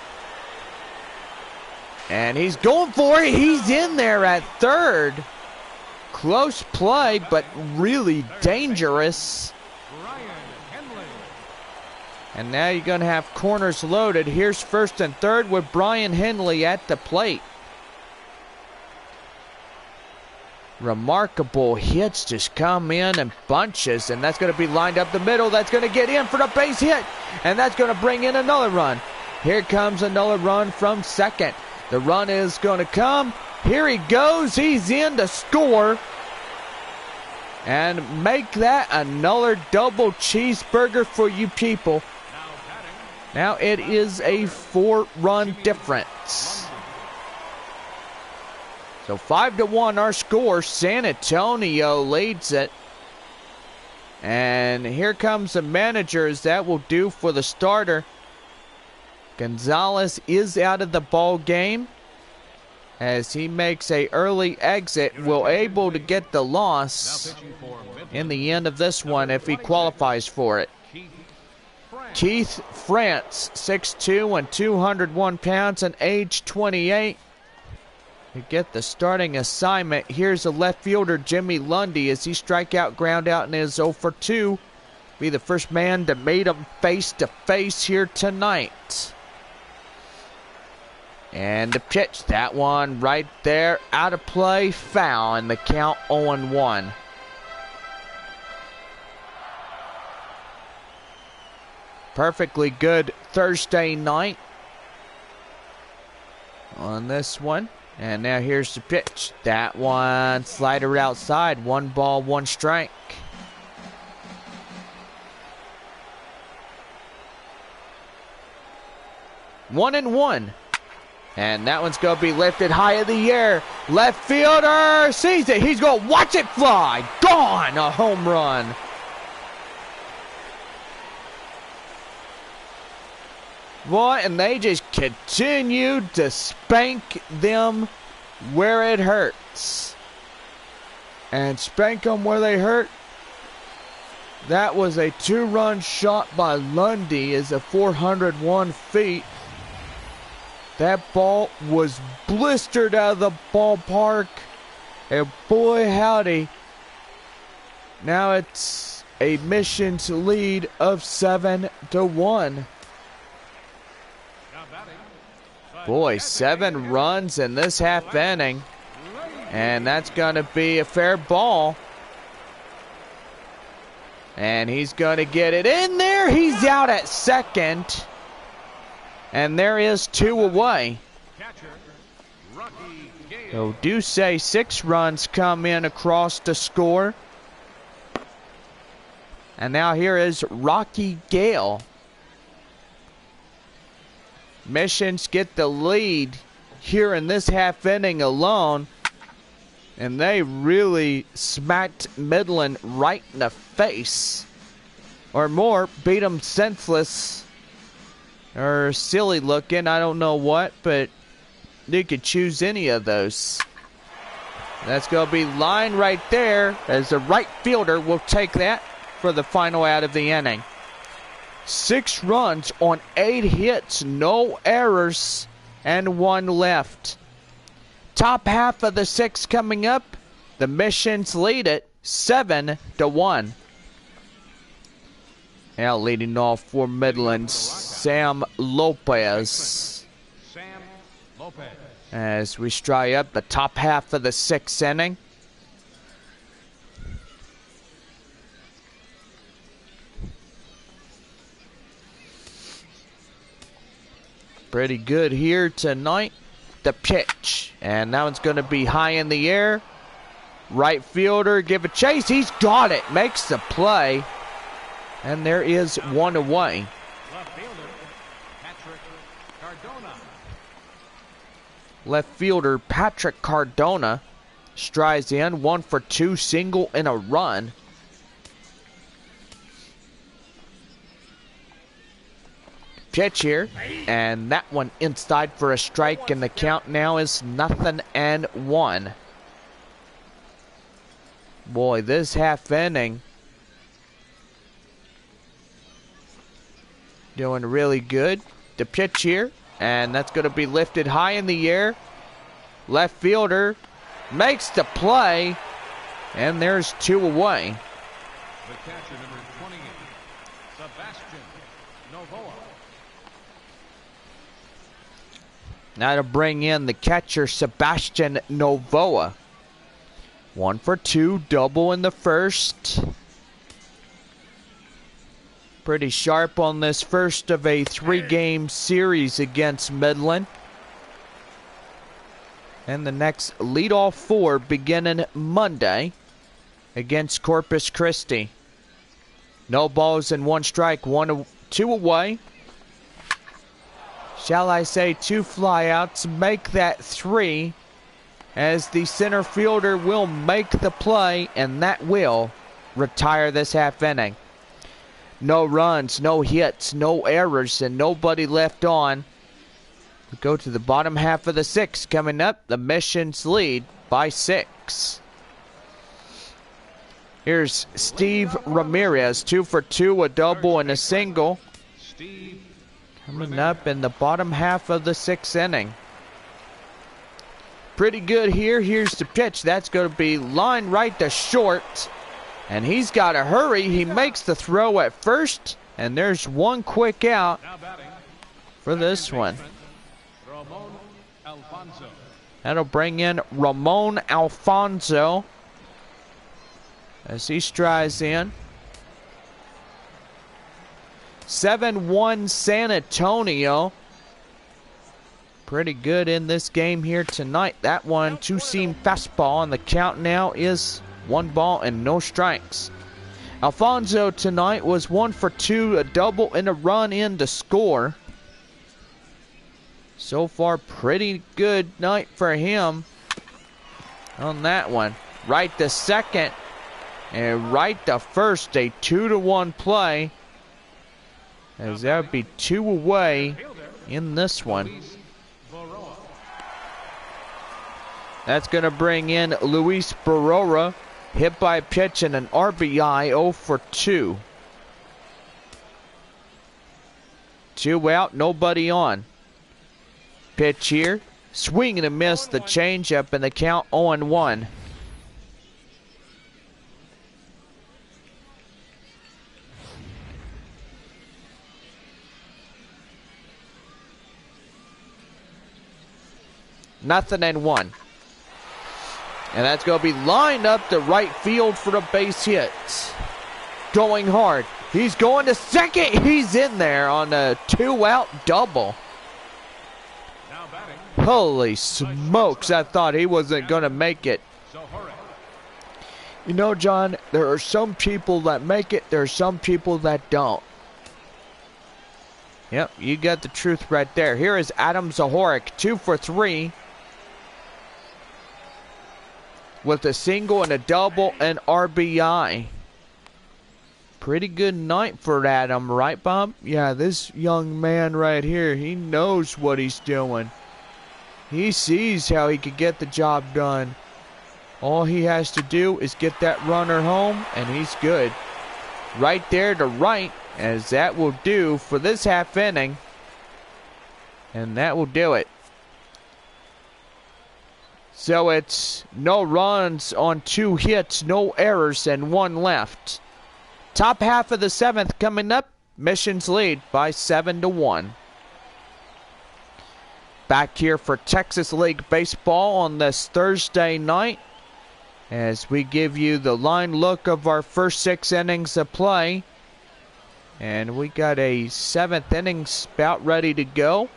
And he's going for it. He's in there at 3rd. Close play, but really dangerous. And now you're going to have corners loaded. Here's 1st and 3rd with Brian Henley at the plate. Remarkable hits just come in bunches, and that's going to be lined up the middle. That's going to get in for the base hit, and that's going to bring in another run. Here comes another run from 2nd. The run is going to come. Here he goes. He's in to score. And make that another double cheeseburger for you people. Now it is a 4-run difference. So 5-1 our score. San Antonio leads it. And here comes the managers. That will do for the starter. Gonzalez is out of the ball game as he makes a early exit. Will able to get the loss in the end of this one if he qualifies for it. Keith France, 6'2" and 201 pounds and age 28. You get the starting assignment. Here's the left fielder, Jimmy Lundy, as he strike out, ground out, and is 0 for 2. Be the first man to meet him face to face here tonight. And the pitch, that one right there, out of play, foul, and the count 0-1. Perfectly good Thursday night on this one. And now here's the pitch. That one, slider outside. 1 ball, 1 strike. One and one. And that one's going to be lifted high in the air. Left fielder sees it. He's going to watch it fly. Gone. A home run. Boy, and they just continue to spank them where it hurts. And spank them where they hurt. That was a 2-run shot by Lundy as a 401 feet. That ball was blistered out of the ballpark. And boy, howdy. Now it's a Missions lead of 7-1. Boy, 7 runs in this half inning. And that's going to be a fair ball. And he's going to get it in there. He's out at second. And there is 2 away. So do say 6 runs come in across the score. And now here is Rocky Gale. Missions get the lead here in this half inning alone. And they really smacked Midland right in the face. Or more, beat them senseless. Or silly looking, I don't know what, but you could choose any of those. That's going to be line right there as the right fielder will take that for the final out of the inning. 6 runs on 8 hits, no errors, and 1 left. Top half of the 6 coming up. The Missions lead it 7-1. Now leading off for Midland, Sam Lopez. As we stride up the top half of the 6th inning. Pretty good here tonight. The pitch. And that one's going to be high in the air. Right fielder, give a chase. He's got it. Makes the play. And there is one away. Left fielder, Patrick Cardona. Left fielder Patrick Cardona strides in. 1 for 2, single and a run. Pitch here, and that one inside for a strike, and the count now is 0-1. Boy, this half inning doing really good. The pitch here, and that's going to be lifted high in the air. Left fielder makes the play, and there's 2 away. The catcher, number 28, Sebastian Novoa. Now to bring in the catcher, Sebastian Novoa. 1 for 2, double in the first. Pretty sharp on this first of a 3-game series against Midland. And the next leadoff 4 beginning Monday against Corpus Christi. No balls and 1 strike, 2 away. Shall I say 2 flyouts, make that 3, as the center fielder will make the play, and that will retire this half inning. No runs, no hits, no errors, and nobody left on. We go to the bottom half of the 6th. Coming up, the Missions lead by 6. Here's Steve Ramirez, 2 for 2, a double and a single. Steve Coming up in the bottom half of the 6th inning. Pretty good here. Here's the pitch. That's going to be lined right to short. And he's got to hurry. He makes the throw at first. And there's 1 quick out now batting, for this one. Ramon Alfonso. That'll bring in Ramon Alfonso as he strides in. 7-1 San Antonio. Pretty good in this game here tonight. That one, 2-seam fastball, and the count now is 1 ball and no strikes. Alfonso tonight was 1 for 2, a double and a run in to score. So far, pretty good night for him on that one. Right to second and right to first, a 2-1 play, as that would be 2 away in this one. Barora. That's going to bring in Luis Barrora. Hit by a pitch and an RBI, 0 for 2. 2 out, nobody on. Pitch here. Swing and a miss, the changeup, and the count 0-1. Nothing and 1. And that's going to be lined up to right field for a base hit. Going hard. He's going to second. He's in there on a 2-out double. Now batting, Holy smokes, I thought he wasn't going to make it. Zohore. You know, John, there are some people that make it. There are some people that don't. Yep, you got the truth right there. Here is Adam Zohoric, 2 for 3. With a single and a double and RBI. Pretty good night for Adam, right, Bob? Yeah, this young man right here, he knows what he's doing. He sees how he could get the job done. All he has to do is get that runner home, and he's good. Right there to right, as that will do for this half inning. And that will do it. So it's no runs on 2 hits, no errors, and 1 left. Top half of the 7th coming up. Missions lead by 7-1. Back here for Texas League Baseball on this Thursday night, as we give you the line look of our first 6 innings of play. And we got a 7th inning spout ready to go.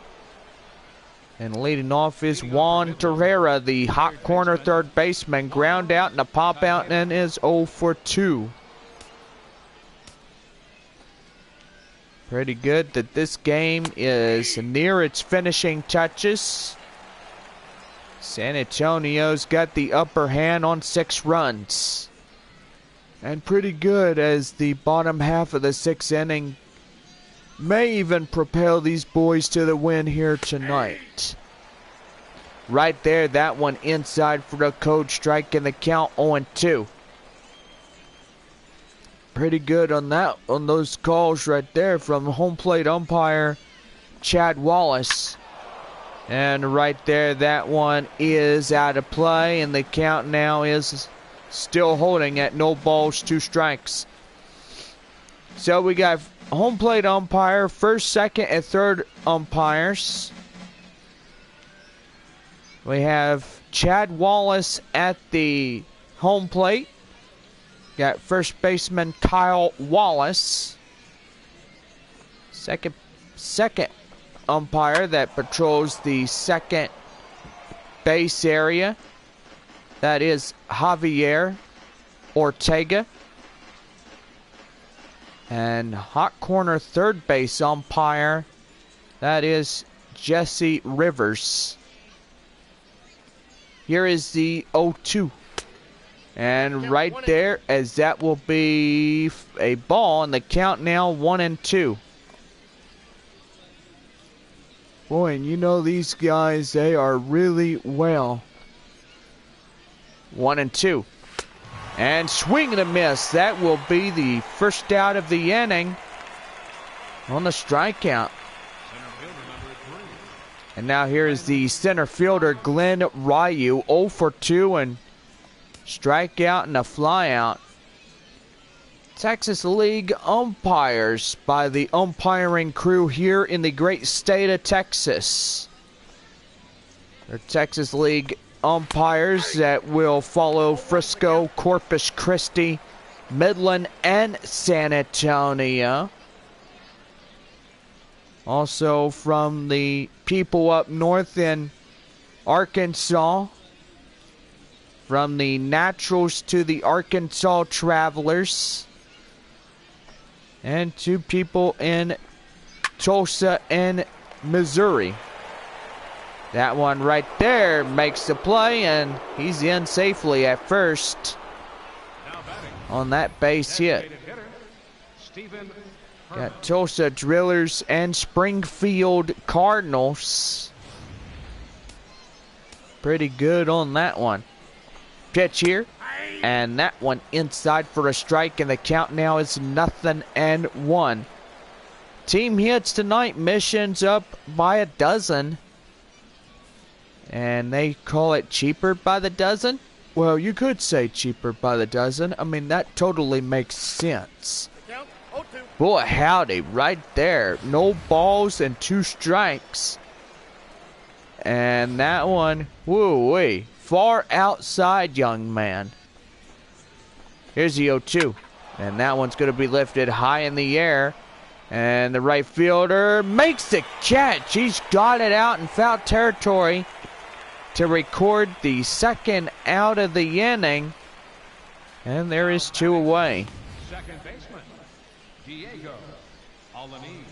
And leading off is Juan Torreira, the hot corner third baseman. Ground out and a pop out and is 0 for 2. Pretty good that this game is near its finishing touches. San Antonio's got the upper hand on 6 runs. And pretty good as the bottom half of the 6th inning may even propel these boys to the win here tonight. Right there, that one inside for the coach, striking the count 0-2. Pretty good on that, on those calls right there from home plate umpire Chad Wallace. And right there, that one is out of play, and the count now is still holding at 0 balls, 2 strikes. So we got home plate umpire, first, second, and third umpires. We have Chad Wallace at the home plate. Got first baseman Kyle Wallace. Second umpire that patrols the second base area. That is Javier Ortega. And hot corner third base umpire, that is Jesse Rivers. Here is the 0-2. And right there, as that will be a ball, and the count now 1-2. Boy, and you know these guys, they are really well. 1-2. And swing and a miss. That will be the first out of the inning on the strikeout. And now here is the center fielder, Glenn Ryu, 0 for 2, and strikeout and a flyout. Texas League umpires by the umpiring crew here in the great state of Texas. They're Texas League umpires that will follow Frisco, Corpus Christi, Midland, and San Antonio. Also from the people up north in Arkansas, from the Naturals to the Arkansas Travelers, and 2 people in Tulsa and Missouri. That one right there makes the play, and he's in safely at first on that base hit. Got Tulsa Drillers and Springfield Cardinals. Pretty good on that one. Pitch here, and that one inside for a strike, and the count now is 0-1. Team hits tonight, Mission's up by a dozen. And they call it cheaper by the dozen? Well, you could say cheaper by the dozen. I mean, that totally makes sense. Boy, howdy, right there. No balls and 2 strikes. And that one, woo-wee, far outside, young man. Here's the 0-2. And that one's going to be lifted high in the air. And the right fielder makes the catch. He's got it out in foul territory to record the second out of the inning. And there is 2 away. Second baseman, Diego Alanis.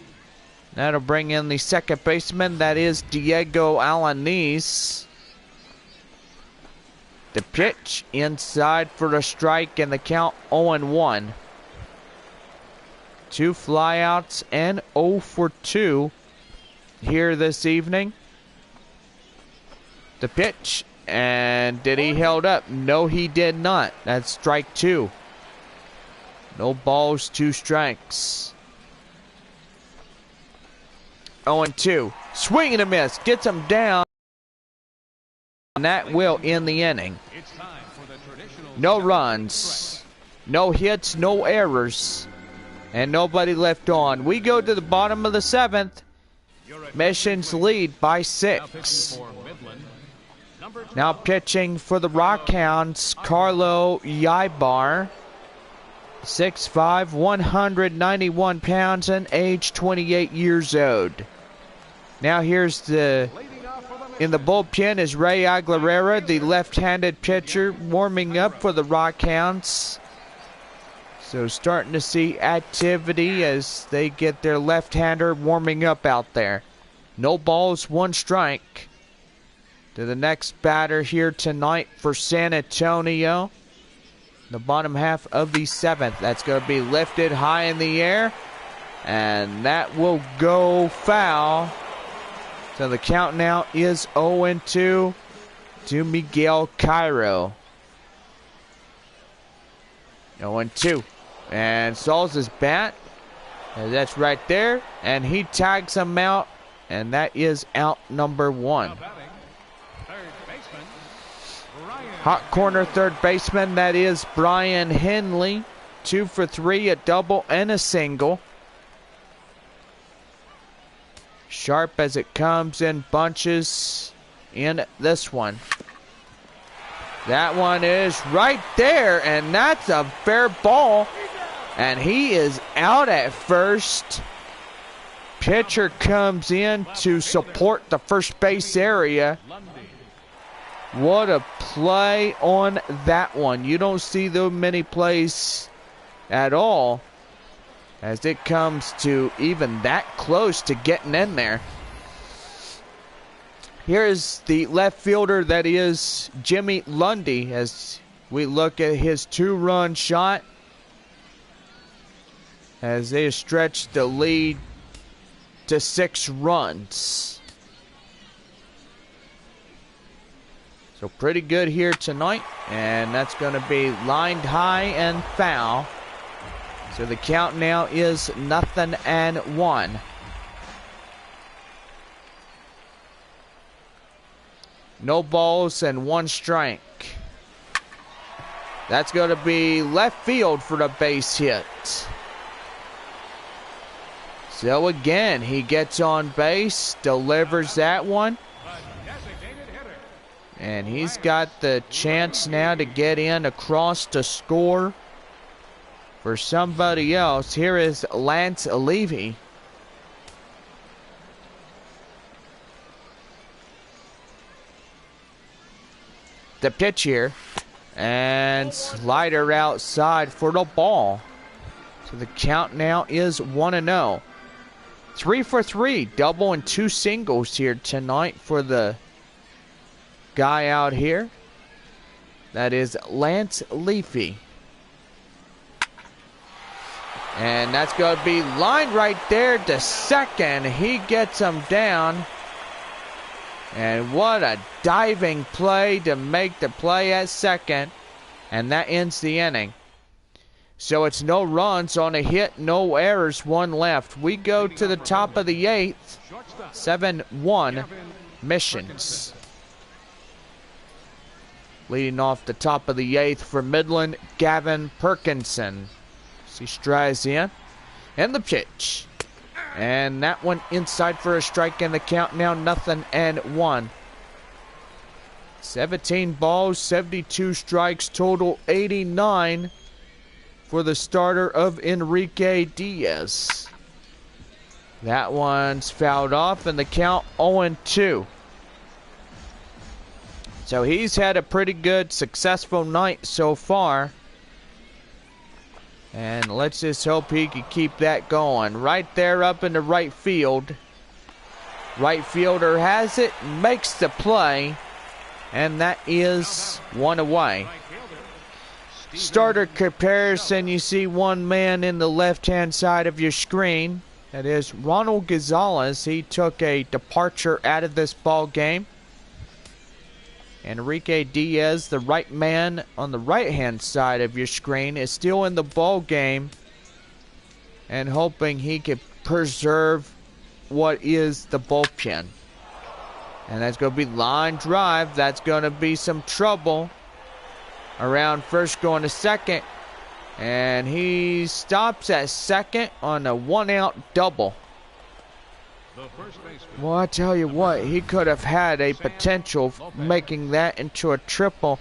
That'll bring in the second baseman. That is Diego Alanis. The pitch inside for the strike, and the count 0-1. 2 flyouts and 0 for 2 here this evening. The pitch, and did he held up? No, he did not. That's strike 2. No balls, 2 strikes. 0-2. Swing and a miss. Gets him down. And that will end the inning. No runs, no hits, no errors, and nobody left on. We go to the bottom of the 7th. Mission's lead by 6. Now pitching for the Rockhounds, Carlo Yaibar. 6'5", 191 pounds, and age 28 years old. Now here's the In the bullpen is Ray Aguilera, the left-handed pitcher, warming up for the Rockhounds. So starting to see activity as they get their left-hander warming up out there. No balls, 1 strike. To the next batter here tonight for San Antonio. The bottom half of the 7th. That's going to be lifted high in the air. And that will go foul. So the count now is 0-2 to Miguel Cairo. 0-2. And Sauls his bat. And that's right there. And he tags him out. And that is out number 1. Hot corner third baseman. That is Brian Henley. 2 for 3, a double and a single. Sharp as it comes in bunches in this one. That one is right there, and that's a fair ball. And he is out at first. Pitcher comes in to support the first base area. What a play on that one. You don't see those many plays at all as it comes to even that close to getting in there. Here's the left fielder, that is Jimmy Lundy, as we look at his 2-run shot as they stretch the lead to 6 runs. So pretty good here tonight, and that's going to be lined high and foul. So the count now is 0-1. No balls and 1 strike. That's going to be left field for the base hit. So again, he gets on base, delivers that one. And he's got the chance now to get in across to score for somebody else. Here is Lance Levy. The pitch here. And slider outside for the ball. So the count now is 1-0. 3 for 3. Double and 2 singles here tonight for the guy out here. That is Lance Leafy. And that's going to be lined right there to second. He gets him down. And what a diving play to make the play at second. And that ends the inning. So it's no runs on a hit, no errors, 1 left. We go to the top of the 8th. 7-1 Missions. Leading off the top of the 8th for Midland, Gavin Perkinson. He strides in. And the pitch. And that one inside for a strike, and the count now 0-1. 17 balls, 72 strikes, total 89 for the starter of Enrique Diaz. That one's fouled off, and the count 0-2. So he's had a pretty good, successful night so far. And let's just hope he can keep that going. Right there up in the right field. Right fielder has it, makes the play, and that is 1 away. Starter comparison, you see one man in the left-hand side of your screen. That is Ronald Gonzalez. He took a departure out of this ball game. Enrique Diaz, the right man on the right-hand side of your screen, is still in the ball game and hoping he can preserve what is the bullpen. And that's going to be line drive. That's going to be some trouble around first going to second. And he stops at second on a 1-out double. Well, I tell you what, he could have had a potential of making that into a triple,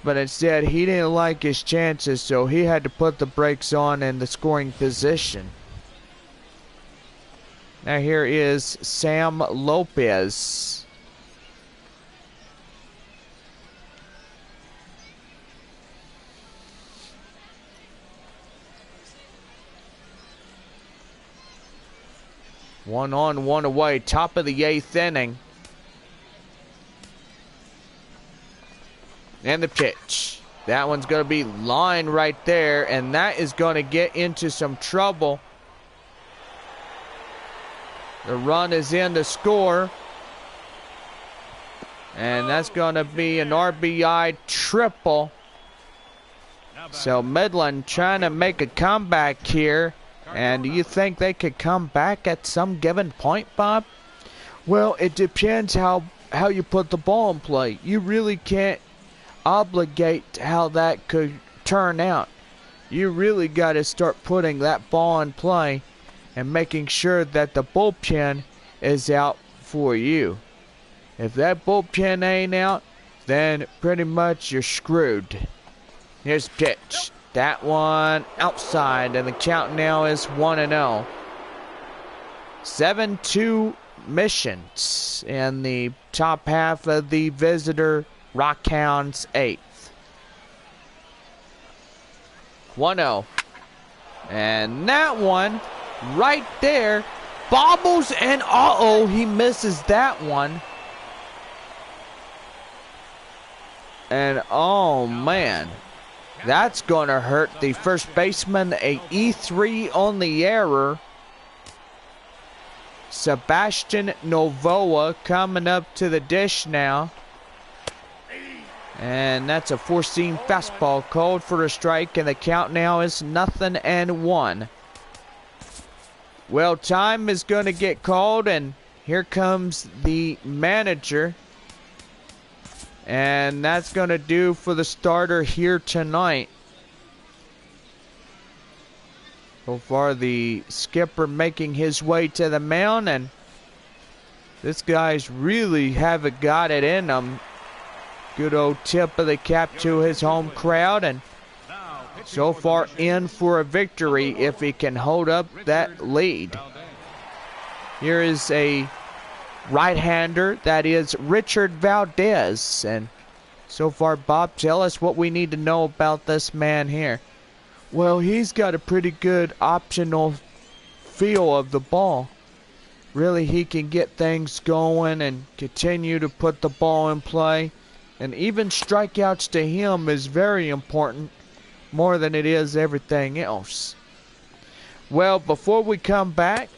but instead he didn't like his chances, so he had to put the brakes on in the scoring position. Now here is Sam Lopez. 1 on, 1 away. Top of the 8th inning. And the pitch. That one's going to be lined right there, and that is going to get into some trouble. The run is in to score. And that's going to be an RBI triple. So Midland trying to make a comeback here. And do you think they could come back at some given point, Bob? Well, it depends how you put the ball in play. You really can't obligate how that could turn out. You really got to start putting that ball in play and making sure that the bullpen is out for you. If that bullpen ain't out, then pretty much you're screwed. Here's the pitch. That one outside, and the count now is 1-0. 7-2 missions in the top half of the visitor Rockhounds 8th. 1-0. And that one right there bobbles, and uh-oh, he misses that one. And oh man, that's going to hurt the first baseman. A E3 on the error. Sebastian Novoa coming up to the dish now. And that's a four-seam fastball called for a strike, and the count now is 0-1. Well, time is going to get called, and here comes the manager. And that's going to do for the starter here tonight. So far, the skipper making his way to the mound, and this guy's really haven't got it in him. Good old tip of the cap to his home crowd, and so far in for a victory if he can hold up that lead. Here is a right-hander, that is Richard Valdez. And so far, Bob, tell us what we need to know about this man here. Well, he's got a pretty good optional feel of the ball. Really, he can get things going and continue to put the ball in play. And even strikeouts to him is very important, more than it is everything else. Well, before we come back,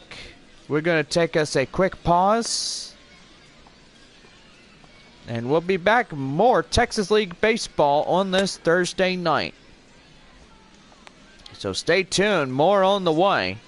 we're going to take us a quick pause. And we'll be back with more Texas League Baseball on this Thursday night. So stay tuned, more on the way.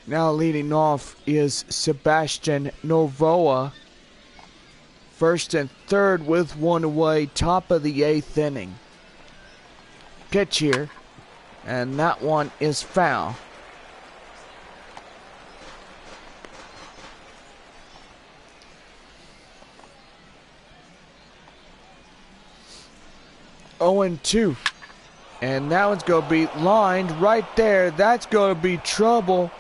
Now leading off is Sebastian Novoa. First and third with one away, top of the 8th inning. Pitch here, and that one is foul. Oh, and 2. And that one's going to be lined right there. That's going to be trouble,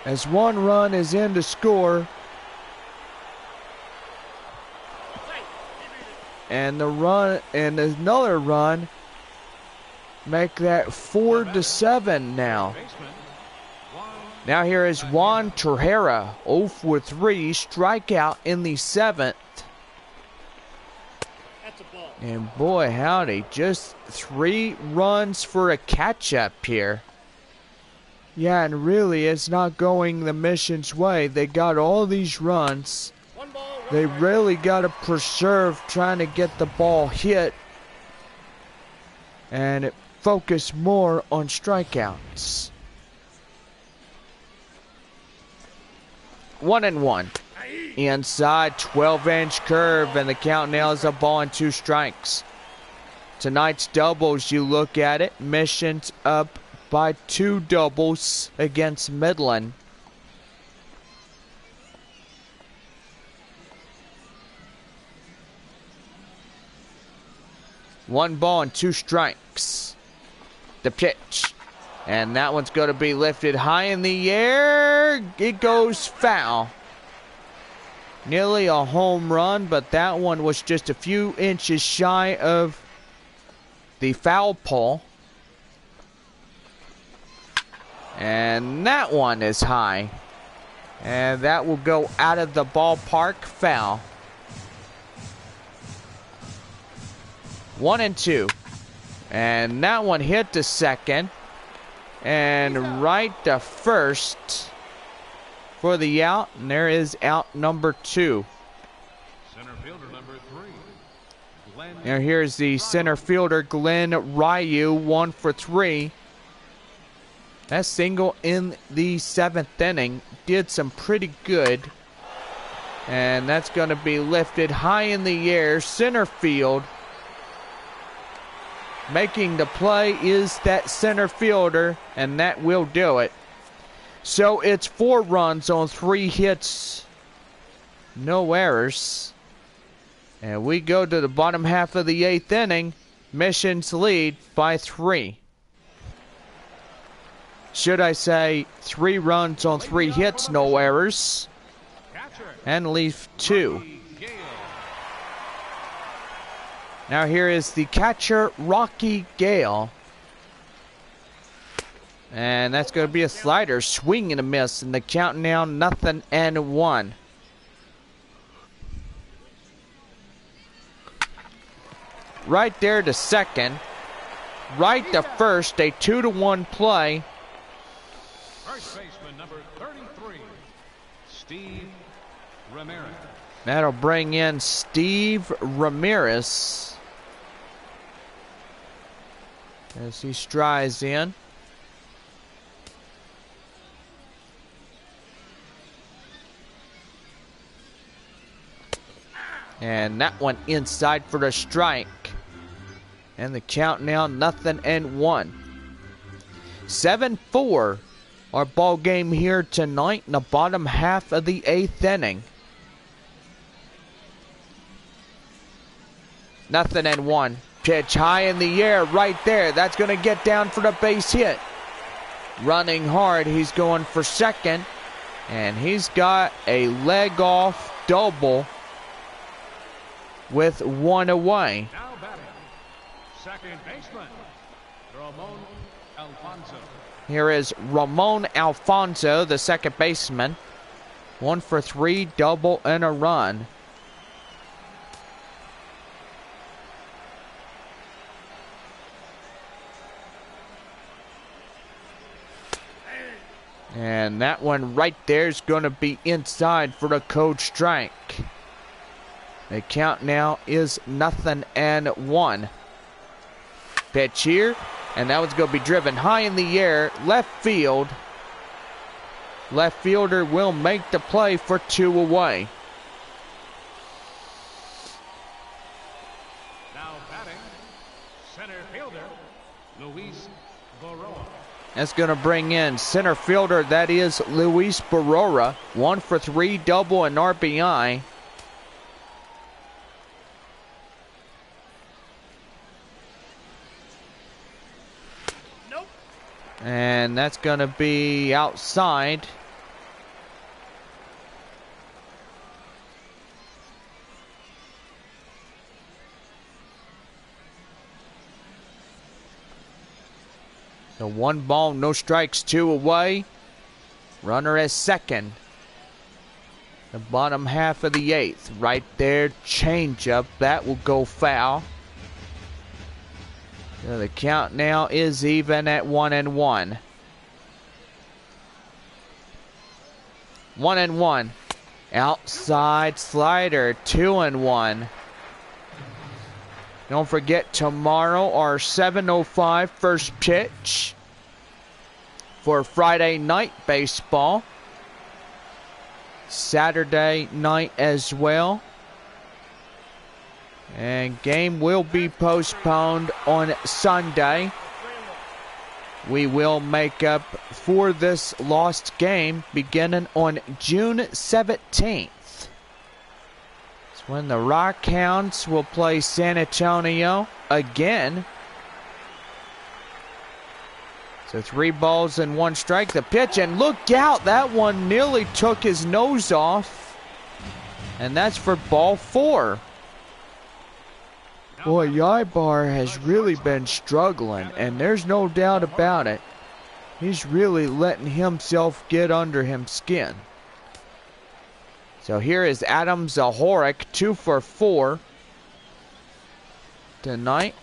as one run is in to score. And the run and another run make that 4-7 now. Now here is Juan Torreira, 0 for 3, strikeout in the 7th. And boy howdy, just 3 runs for a catch-up here. Yeah, and really, it's not going the mission's way. They got all these runs. They really got to preserve trying to get the ball hit and focus more on strikeouts. 1-1. Inside, 12-inch curve, and the count now is a ball and 2 strikes. Tonight's doubles, you look at it, Mission's up by 2 doubles against Midland. One ball and 2 strikes. The pitch. And that one's going to be lifted high in the air. It goes foul. Nearly a home run, but that one was just a few inches shy of the foul pole. And that one is high. And that will go out of the ballpark, foul. 1-2. And that one hit to second. And right to first for the out. And there is out number 2. Center fielder number 3. Glenn. Now here's the center fielder, Glenn Ryu, 1 for 3. That single in the 7th inning did some pretty good. And that's going to be lifted high in the air, center field. Making the play is that center fielder, and that will do it. So it's 4 runs on 3 hits, no errors. And we go to the bottom half of the 8th inning. Mission's lead by 3. Should I say 3 runs on 3 hits, no errors. And leave 2. Now here is the catcher, Rocky Gale. And that's going to be a slider, swing and a miss. And the count now 0-1. Right there to second. Right to first, a 2-1 play. First baseman number 33, Steve Ramirez. That'll bring in Steve Ramirez as he strides in. And that one inside for the strike. And the count now 0-1. 7-4. Our ball game here tonight in the bottom half of the 8th inning. 0-1. Pitch high in the air right there. That's going to get down for the base hit. Running hard. He's going for second. And he's got a leg off double with 1 away. Now batting, second baseman, Ramon Alfonso. Here is Ramon Alfonso, the second baseman. 1 for 3, double and a run. And that one right there is going to be inside for the code strike. The count now is 0-1. Pitch here, and that one's going to be driven high in the air, left field. Left fielder will make the play for 2 away. Now batting, center fielder, Luis Barora. That's going to bring in center fielder, that is Luis Barrora. 1 for 3, double and RBI. Nope. And that's going to be outside. So 1 ball, no strikes, 2 away. Runner at second. The bottom half of the 8th. Right there, changeup. That will go foul. So the count now is even at 1-1. 1-1. Outside slider, 2-1. Don't forget, tomorrow our 7:05 first pitch for Friday night baseball. Saturday night as well. And game will be postponed on Sunday. We will make up for this lost game beginning on June 17th. It's when the Rockhounds will play San Antonio again. So 3 balls and 1 strike. The pitch, and look out, that one nearly took his nose off. And that's for ball 4. Boy, Ybar has really been struggling, and there's no doubt about it. He's really letting himself get under him skin. So here is Adam Zahorik, 2 for 4 tonight.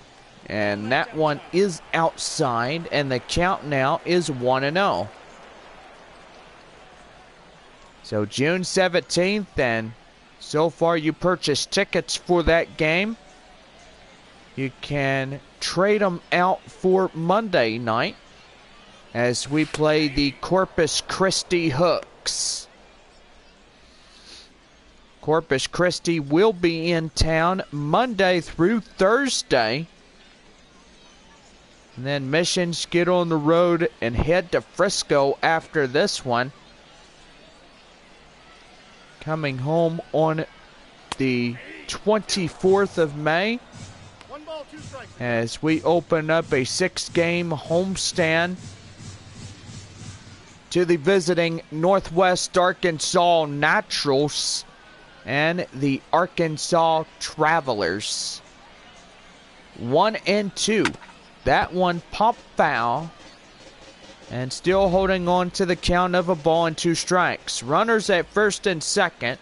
And that one is outside, and the count now is 1-0. So June 17th, and so far you purchased tickets for that game. You can trade them out for Monday night as we play the Corpus Christi Hooks. Corpus Christi will be in town Monday through Thursday. And then Missions get on the road and head to Frisco after this one. Coming home on the 24th of May. As we open up a 6-game homestand to the visiting Northwest Arkansas Naturals and the Arkansas Travelers. 1-2. That one popped foul. And still holding on to the count of 1 ball and 2 strikes. Runners at first and second.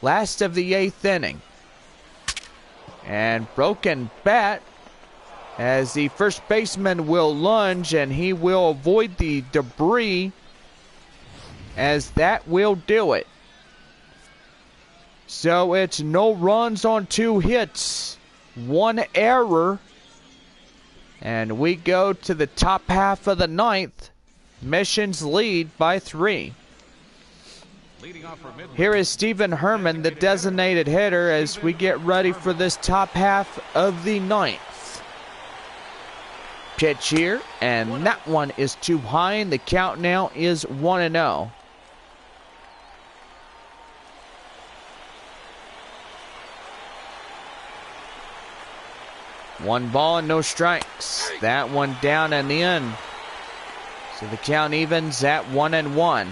Last of the 8th inning. And broken bat as the first baseman will lunge, and he will avoid the debris as that will do it. So it's no runs on 2 hits, 1 error. And we go to the top half of the 9th. Missions lead by 3. Here is Stephen Herman, the designated hitter, as we get ready for this top half of the 9th. Pitch here, and that one is too high, and the count now is 1-0. One ball and no strikes. That one down and in. So the count evens at 1-1.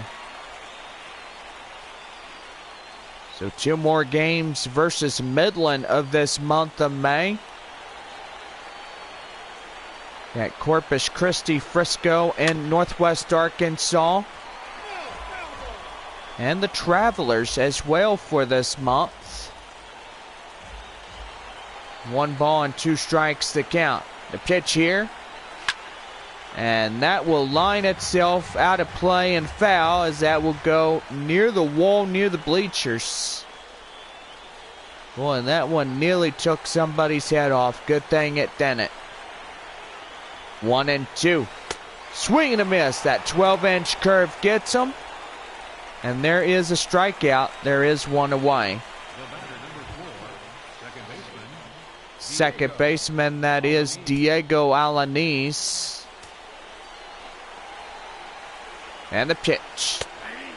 So 2 more games versus Midland of this month of May. At Corpus Christi, Frisco, and Northwest Arkansas. And the Travelers as well for this month. 1 ball and 2 strikes to count. The pitch here. And that will line itself out of play and foul, as that will go near the wall, near the bleachers. Boy, and that one nearly took somebody's head off. Good thing it didn't. 1-2. Swing and a miss. That 12-inch curve gets him. And there is a strikeout. There is 1 away. Second baseman, that is Diego Alanis. And the pitch.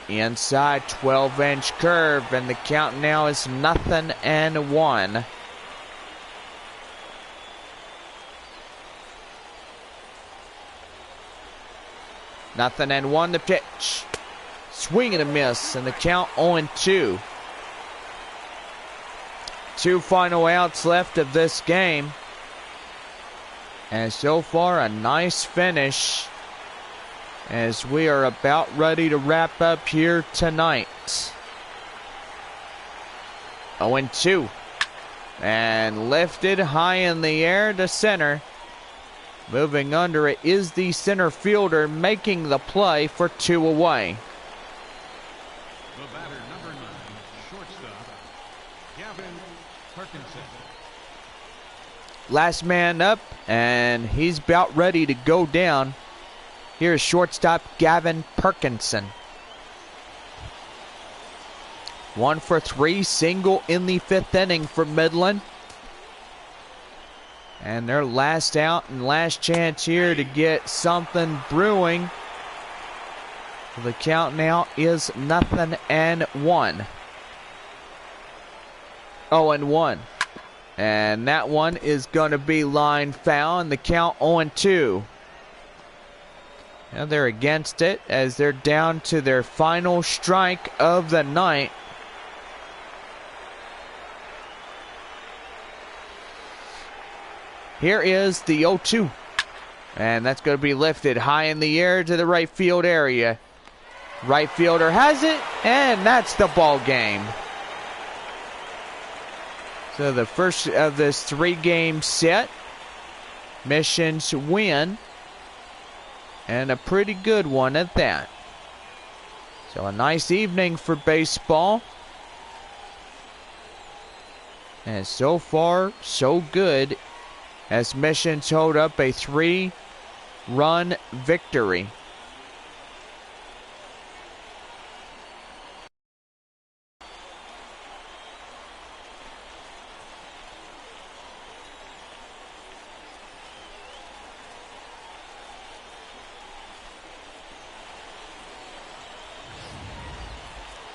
Inside, 12-inch curve, and the count now is 0-1. Nothing and 1, the pitch. Swing and a miss, and the count 0-2. 2 final outs left of this game. And so far, a nice finish as we are about ready to wrap up here tonight. 0-2. And lifted high in the air to center. Moving under it is the center fielder, making the play for 2 away. The batter, number 9, shortstop, Gavin Perkinson. Last man up, and he's about ready to go down. Here's shortstop Gavin Perkinson. 1 for 3, single in the 5th inning for Midland. And their last out and last chance here to get something brewing. The count now is 0-1. 0-1. And that one is going to be line foul, and the count 0-2. Now they're against it as they're down to their final strike of the night. Here is the 0-2. And that's going to be lifted high in the air to the right field area. Right fielder has it, and that's the ball game. So the first of this 3-game set, Missions win, and a pretty good one at that. So a nice evening for baseball. And so far, so good, as Missions hold up a 3-run victory.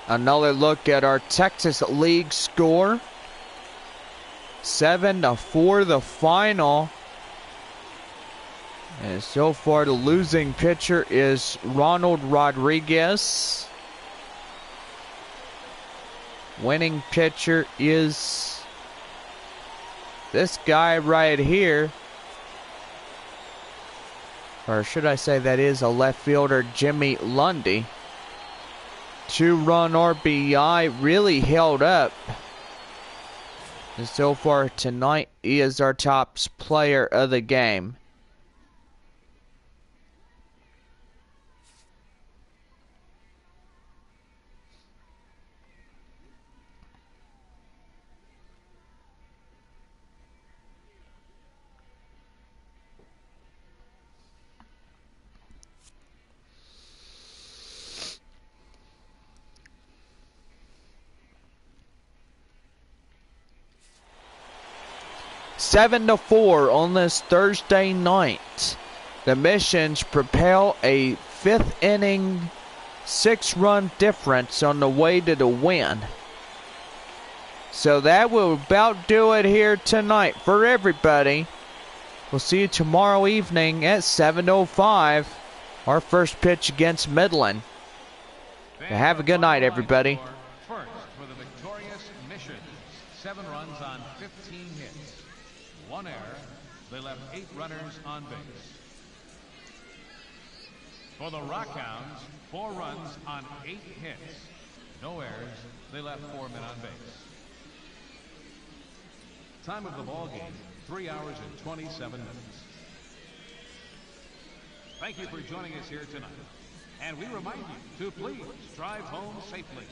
Another look at our Texas League score. 7-4 the final. And so far the losing pitcher is Ronald Rodriguez. Winning pitcher is this guy right here. Or should I say that is a left fielder, Jimmy Lundy. 2-run RBI, really held up. And so far tonight, he is our top player of the game. Seven to 4 on this Thursday night. The Missions propel a 5th inning 6-run difference on the way to the win. So that will about do it here tonight for everybody. We'll see you tomorrow evening at 7:05. Our first pitch against Midland. Have a good night, everybody. First for the victorious Missions. 7 runs on 15 hits. 1 error. They left 8 runners on base. For the Rockhounds, 4 runs on 8 hits. No errors. They left 4 men on base. Time of the ball game, 3 hours and 27 minutes. Thank you for joining us here tonight. And we remind you to please drive home safely.